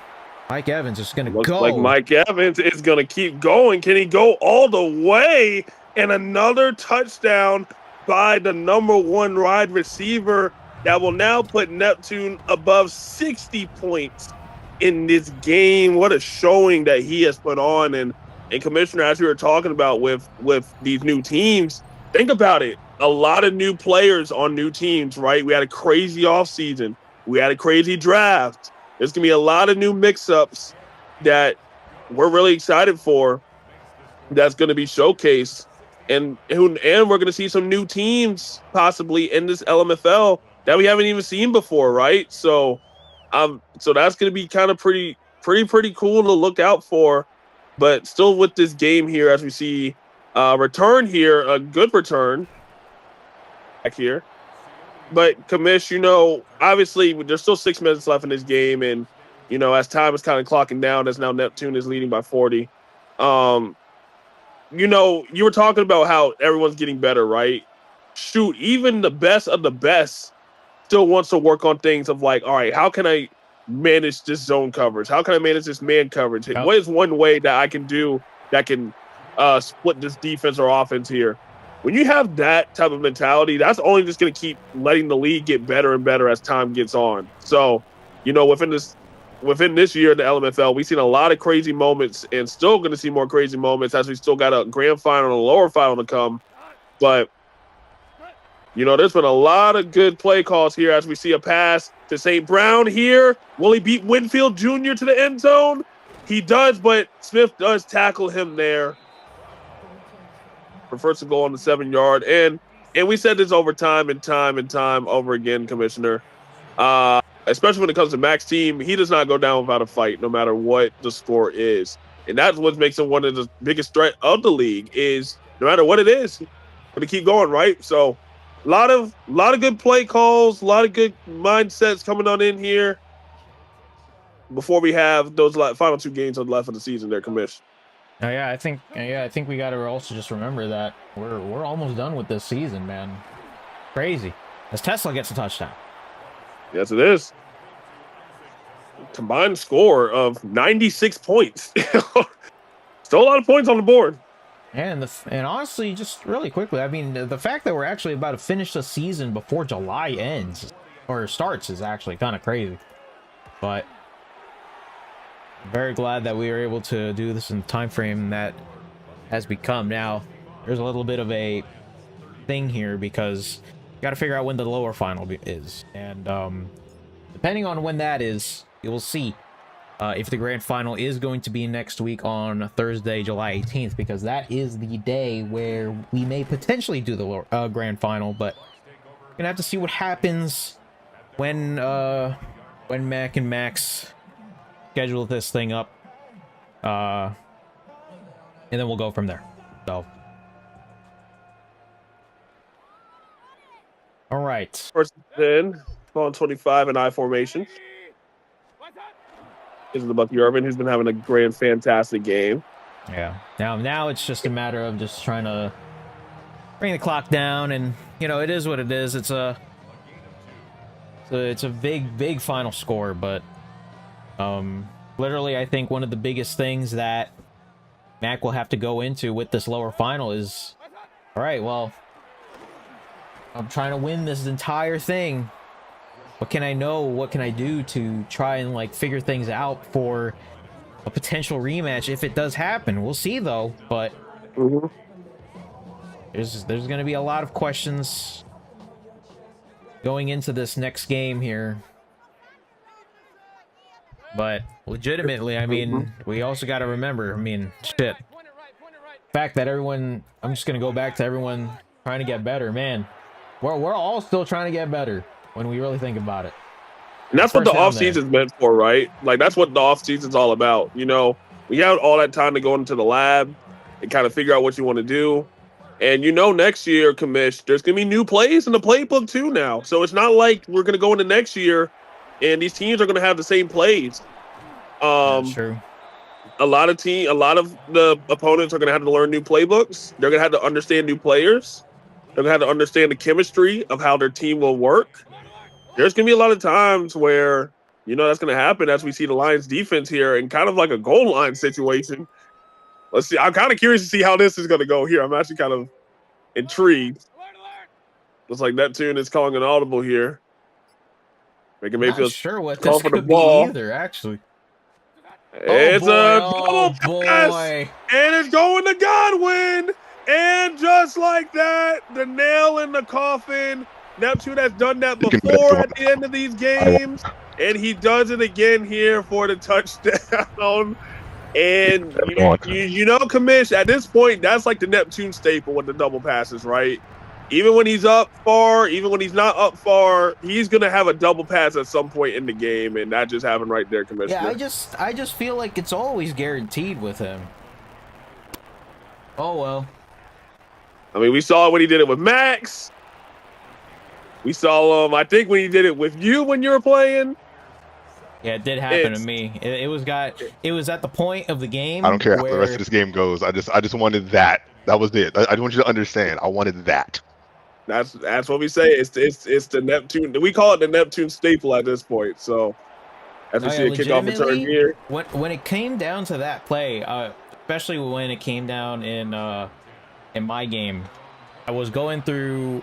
Speaker 1: Mike Evans is going to go.
Speaker 3: Like Mike Evans is going to keep going. Can he go all the way? And another touchdown by the #1 wide receiver that will now put Neptune above 60 points in this game. What a showing that he has put on. And Commissioner, as we were talking about with these new teams, think about it. A lot of new players on new teams, right? We had a crazy offseason. We had a crazy draft. There's going to be a lot of new mix-ups that we're really excited for that's going to be showcased. And we're going to see some new teams possibly in this LMFL that we haven't even seen before, right? So that's going to be kind of pretty cool to look out for. But still with this game here, as we see return here, a good return back here. But Commish, you know, obviously there's still 6 minutes left in this game, and you know, as time is kind of clocking down, as now Neptune is leading by 40. You know, you were talking about how everyone's getting better, right? Shoot, even the best of the best still wants to work on things of like, all right, how can I manage this zone coverage? How can I manage this man coverage? Yep. What is one way that I can do that can split this defense or offense here? When you have that type of mentality, that's only just going to keep letting the league get better and better as time gets on. So, you know, within this year in the LMFL, we've seen a lot of crazy moments and still going to see more crazy moments as we still got a grand final and a lower final to come. But, you know, there's been a lot of good play calls here as we see a pass to St. Brown here. Will he beat Winfield Jr. to the end zone? He does, but Smith does tackle him there for first and goal on the 7-yard. And we said this over time and time over again, Commissioner. Especially when it comes to Mac's team, he does not go down without a fight, no matter what the score is. And that's what makes him one of the biggest threat of the league is no matter what it is, going to keep going, right? So a lot of good play calls, a lot of good mindsets coming on in here before we have those final 2 games on the left of the season there, Commish.
Speaker 1: I think we got to also just remember that we're almost done with this season, man. Crazy. As Tesla gets a touchdown.
Speaker 3: Yes, it is. Combined score of 96 points. Still a lot of points on the board.
Speaker 1: And honestly, just really quickly, I mean, the fact that we're actually about to finish the season before July ends or starts is actually kind of crazy. But very glad that we were able to do this in the time frame that has become. Now, there's a little bit of a thing here because you got to figure out when the lower final is, and depending on when that is, you will see if the grand final is going to be next week on Thursday, July 18th, because that is the day where we may potentially do the lower, grand final. But we're gonna have to see what happens when Mac and Max schedule this thing up, and then we'll go from there. So, all right.
Speaker 3: First then, on 25 in I formation. This is the Bucky Urban, who's been having a grand, fantastic game.
Speaker 1: Yeah. Now it's just a matter of just trying to bring the clock down, and you know, it is what it is. It's a big final score, but literally, I think one of the biggest things that Mac will have to go into with this lower final is, all right, well, I'm trying to win this entire thing, What can I know? What can I do to try and like figure things out for a potential rematch if it does happen? We'll see though, but there's going to be a lot of questions going into this next game here. But legitimately, I mean, we also got to remember, I mean, shit. The fact that everyone, I'm just going to go back to everyone trying to get better, man. We're all still trying to get better when we really think about it.
Speaker 3: And that's what the offseason's meant for, right? Like, that's what the offseason's all about. You know, we have all that time to go into the lab and kind of figure out what you want to do. And, you know, next year, Commish, there's going to be new plays in the playbook, too, now. So it's not like we're going to go into next year and these teams are going to have the same plays.
Speaker 1: That's true.
Speaker 3: A lot of the opponents are going to have to learn new playbooks. They're going to have to understand new players. They're going to have to understand the chemistry of how their team will work. There's going to be a lot of times where, you know, that's going to happen as we see the Lions defense here in kind of like a goal line situation. Let's see. I'm kind of curious to see how this is going to go here. I'm actually kind of intrigued. Looks like Neptune is calling an audible here. Making Mayfield
Speaker 1: not sure what this could be either, actually.
Speaker 3: It's a double pass, and it's going to Godwin. And just like that, the nail in the coffin. Neptune has done that before at the end of these games, and he does it again here for the touchdown. And you know, Commish, at this point, that's like the Neptune staple with the double passes, right? Even when he's up far, even when he's not up far, he's gonna have a double pass at some point in the game, and that just happened right there, Commissioner.
Speaker 1: Yeah, I just feel like it's always guaranteed with him. Oh well.
Speaker 3: I mean, we saw it when he did it with Max. We saw him, I think, when he did it with you when you were playing.
Speaker 1: Yeah, it did happen to me. It was at the point of the game.
Speaker 2: I don't care how the rest of this game goes. I just wanted that. That was it. I want you to understand. I wanted that.
Speaker 3: That's what we say. It's the Neptune. We call it the Neptune staple at this point. So as we see a kickoff return here.
Speaker 1: When it came down to that play, especially when it came down in my game, I was going through.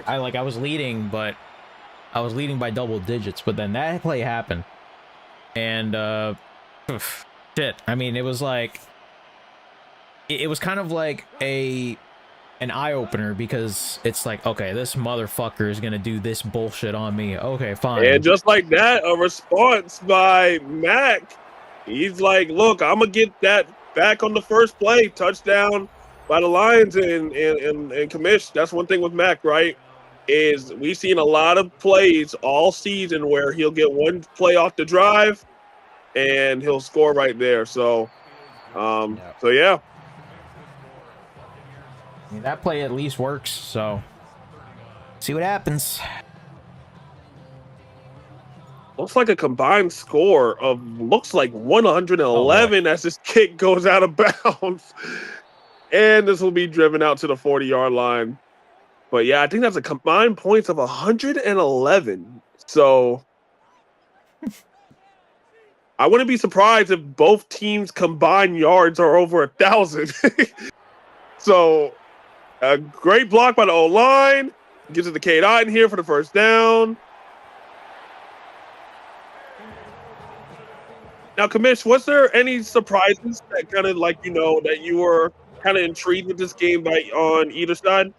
Speaker 1: I was leading, but I was leading by double digits. But then that play happened, and shit. I mean, it was like it was kind of like an eye-opener, because it's like, okay, this motherfucker is gonna do this bullshit on me. Okay, fine.
Speaker 3: And just like that, a response by Mac. He's like, look, I'm gonna get that back on the first play, touchdown by the Lions and Commish. That's one thing with Mac, right? Is we've seen a lot of plays all season where he'll get one play off the drive and he'll score right there. So so yeah.
Speaker 1: I mean, that play at least works, so see what happens.
Speaker 3: Looks like a combined score of 111 as this kick goes out of bounds. And this will be driven out to the 40-yard line. But yeah, I think that's a combined points of 111. So I wouldn't be surprised if both teams' combined yards are over 1,000. So a great block by the O-line. Gives it to Cade Otten here for the first down. Now, Commish, was there any surprises that kind of like, that you were kind of intrigued with this game on either side?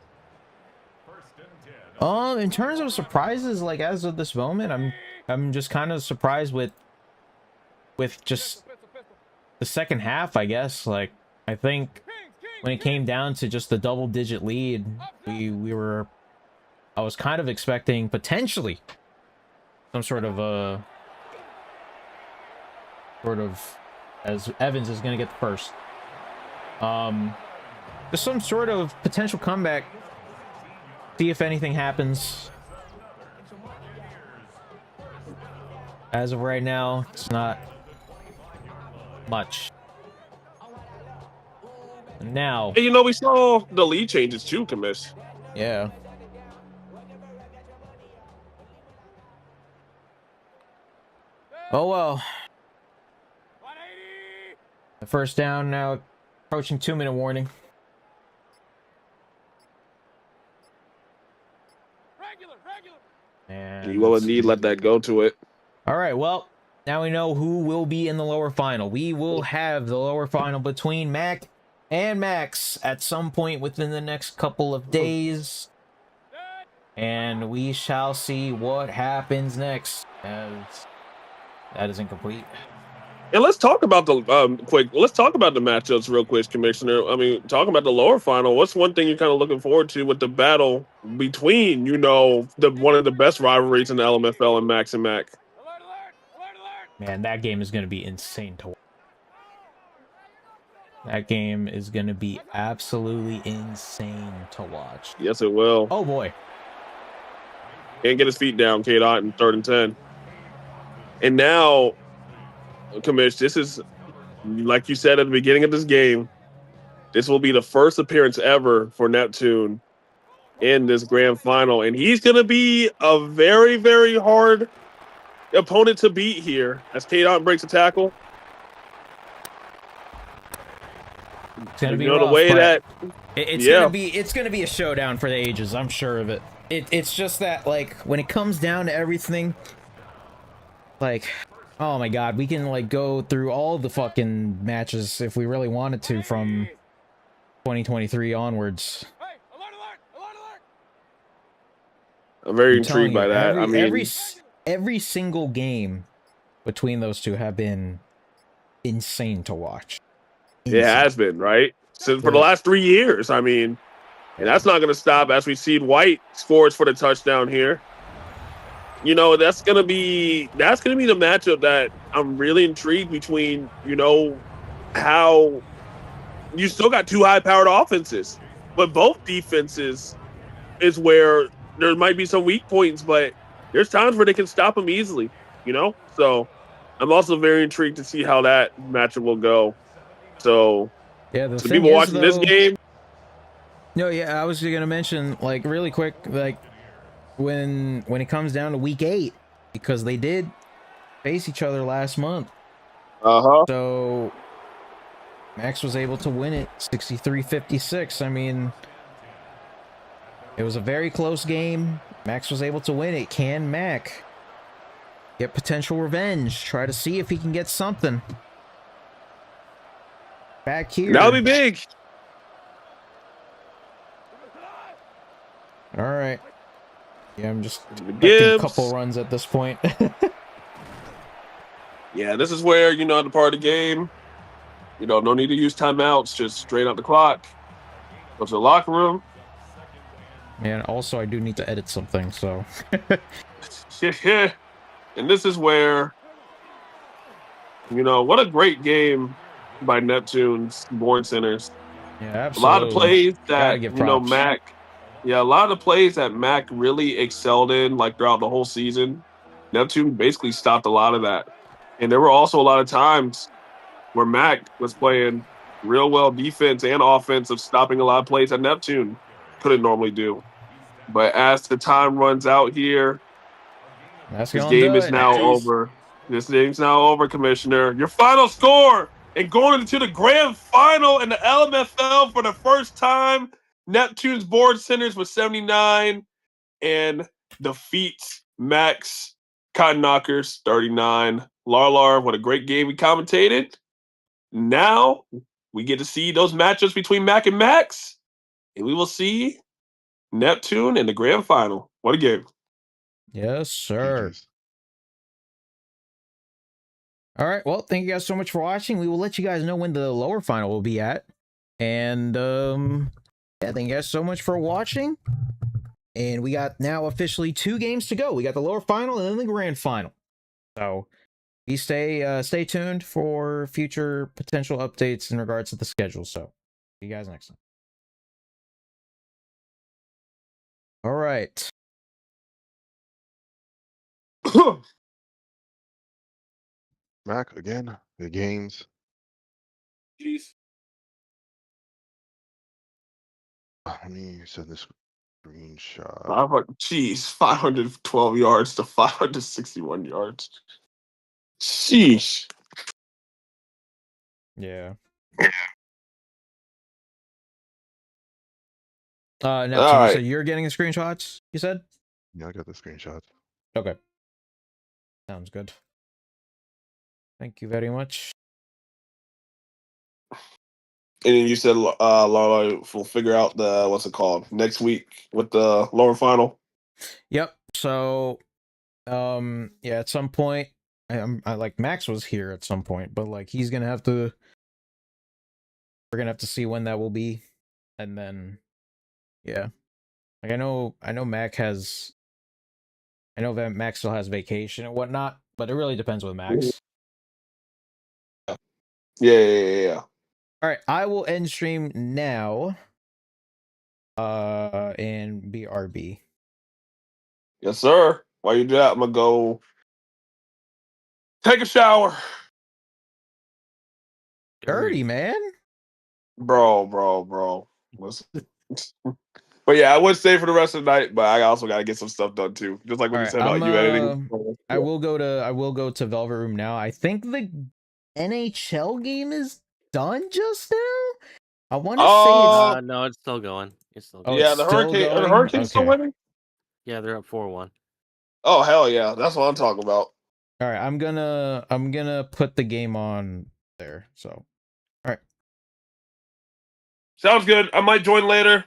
Speaker 1: In terms of surprises, like as of this moment, I'm just kind of surprised with just the second half, I guess. Like, I think when it came down to just the double-digit lead, I was kind of expecting potentially some sort of as Evans is going to get the first. Just some sort of potential comeback. See if anything happens. As of right now, it's not much. Now,
Speaker 3: hey, we saw the lead changes too, Commish.
Speaker 1: Yeah. Oh well. The first down now, approaching 2-minute warning. And
Speaker 3: you will indeed let that go to it.
Speaker 1: all right, well, now we know who will be in the lower final. We will have the lower final between Mac and Max at some point within the next couple of days. And we shall see what happens next, as that is incomplete.
Speaker 3: And let's talk about the let's talk about the matchups real quick, Commissioner. I mean, talking about the lower final, what's one thing you're kind of looking forward to with the battle between, the one of the best rivalries in the LMFL and Max and Mac?
Speaker 1: Man, that game is going to be insane to watch. That game is going to be absolutely insane to watch.
Speaker 3: Yes, it will.
Speaker 1: Oh, boy.
Speaker 3: Can't get his feet down, K-Dot, in 3rd and 10. And now, Commish, this is, like you said at the beginning of this game, this will be the first appearance ever for Neptune in this grand final. And he's going to be a very, very hard opponent to beat here as K-Dot breaks a tackle.
Speaker 1: It's gonna be
Speaker 3: the
Speaker 1: rough,
Speaker 3: way
Speaker 1: but
Speaker 3: that
Speaker 1: it's gonna be a showdown for the ages. I'm sure of it. It's just that, like, when it comes down to everything, like, oh my god, we can like go through all the fucking matches if we really wanted to from 2023 onwards.
Speaker 3: I'm very
Speaker 1: I'm telling
Speaker 3: intrigued by
Speaker 1: you,
Speaker 3: that.
Speaker 1: every single game between those two have been insane to watch.
Speaker 3: It has been, right? Since for the last 3 years. I mean, and that's not going to stop as we see White scores for the touchdown here. That's going to be the matchup that I'm really intrigued between, how you still got 2 high-powered offenses, but both defenses is where there might be some weak points, but there's times where they can stop them easily, So I'm also very intrigued to see how that matchup will go. So,
Speaker 1: yeah, the
Speaker 3: to
Speaker 1: thing
Speaker 3: people
Speaker 1: is,
Speaker 3: watching this game.
Speaker 1: No, yeah, I was gonna mention, like, really quick, like, when it comes down to week 8, because they did face each other last month. So Max was able to win it 63-56. I mean, it was a very close game. Max was able to win it. Can Mac get potential revenge? Try to see if he can get something back here.
Speaker 3: That'll be big.
Speaker 1: All right. Yeah, I'm just expecting a couple runs at this point.
Speaker 3: Yeah, this is where, at the part of the game, no need to use timeouts, just straight out the clock. Go to the locker room.
Speaker 1: And also, I do need to edit something, so.
Speaker 3: And this is where, what a great game by Neptune's Born Centers.
Speaker 1: Yeah, absolutely.
Speaker 3: A lot of plays that, Mac. Yeah, a lot of the plays that Mac really excelled in, like, throughout the whole season. Neptune basically stopped a lot of that. And there were also a lot of times where Mac was playing real well defense and offense of stopping a lot of plays that Neptune couldn't normally do. But as the time runs out here, this game is now over. This game's now over, Commissioner. Your final score and going into the grand final in the LMFL for the first time, Neptune's Board Centers with 79 and defeats Max Cotton Knockers 39. Larlar, what a great game we commentated. Now we get to see those matchups between Mac and Max, and we will see Neptune in the grand final. What a game.
Speaker 1: Yes, sir. All right. Well, thank you guys so much for watching. We will let you guys know when the lower final will be at. And, yeah, thank you guys so much for watching. And we got now officially 2 games to go. We got the lower final and then the grand final. So you stay tuned for future potential updates in regards to the schedule. So see you guys next time. All right.
Speaker 2: Mac again. The games.
Speaker 3: Jeez.
Speaker 2: Let me send this screenshot.
Speaker 3: 512 yards to 561 yards. Sheesh.
Speaker 1: Yeah. Neptune,
Speaker 3: All right.
Speaker 1: so you're getting the screenshots, you said?
Speaker 2: Yeah, I got the screenshots.
Speaker 1: Okay. Sounds good. Thank you very much.
Speaker 3: And then you said Larlar will figure out the what's it called next week with the lower final.
Speaker 1: Yep. So, yeah, at some point, I like Max was here at some point, but like he's gonna have to. We're gonna have to see when that will be, and then, yeah, like I know Mac has. I know that Max still has vacation and whatnot, but it really depends with Max.
Speaker 3: Yeah.
Speaker 1: All right, I will end stream now. And BRB.
Speaker 3: Yes, sir. While you do that, I'm gonna go take a shower.
Speaker 1: Dirty, man.
Speaker 3: Bro. Listen. But yeah, I would stay for the rest of the night, but I also gotta get some stuff done too. Just like what
Speaker 1: All
Speaker 3: you
Speaker 1: right,
Speaker 3: said about you editing.
Speaker 1: I will go to Velvet Room now. I think the NHL game is done just now. I want to say it's
Speaker 5: No, it's still going. It's still
Speaker 1: oh,
Speaker 5: going.
Speaker 1: it's
Speaker 3: yeah, the
Speaker 1: still
Speaker 3: Hurricane. Are the
Speaker 1: going.
Speaker 3: Hurricanes still
Speaker 1: Okay.
Speaker 3: winning?
Speaker 5: Yeah, they're up 4-1.
Speaker 3: Oh hell yeah, that's what I'm talking about.
Speaker 1: All right, I'm gonna put the game on there. So, all right.
Speaker 3: Sounds good. I might join later.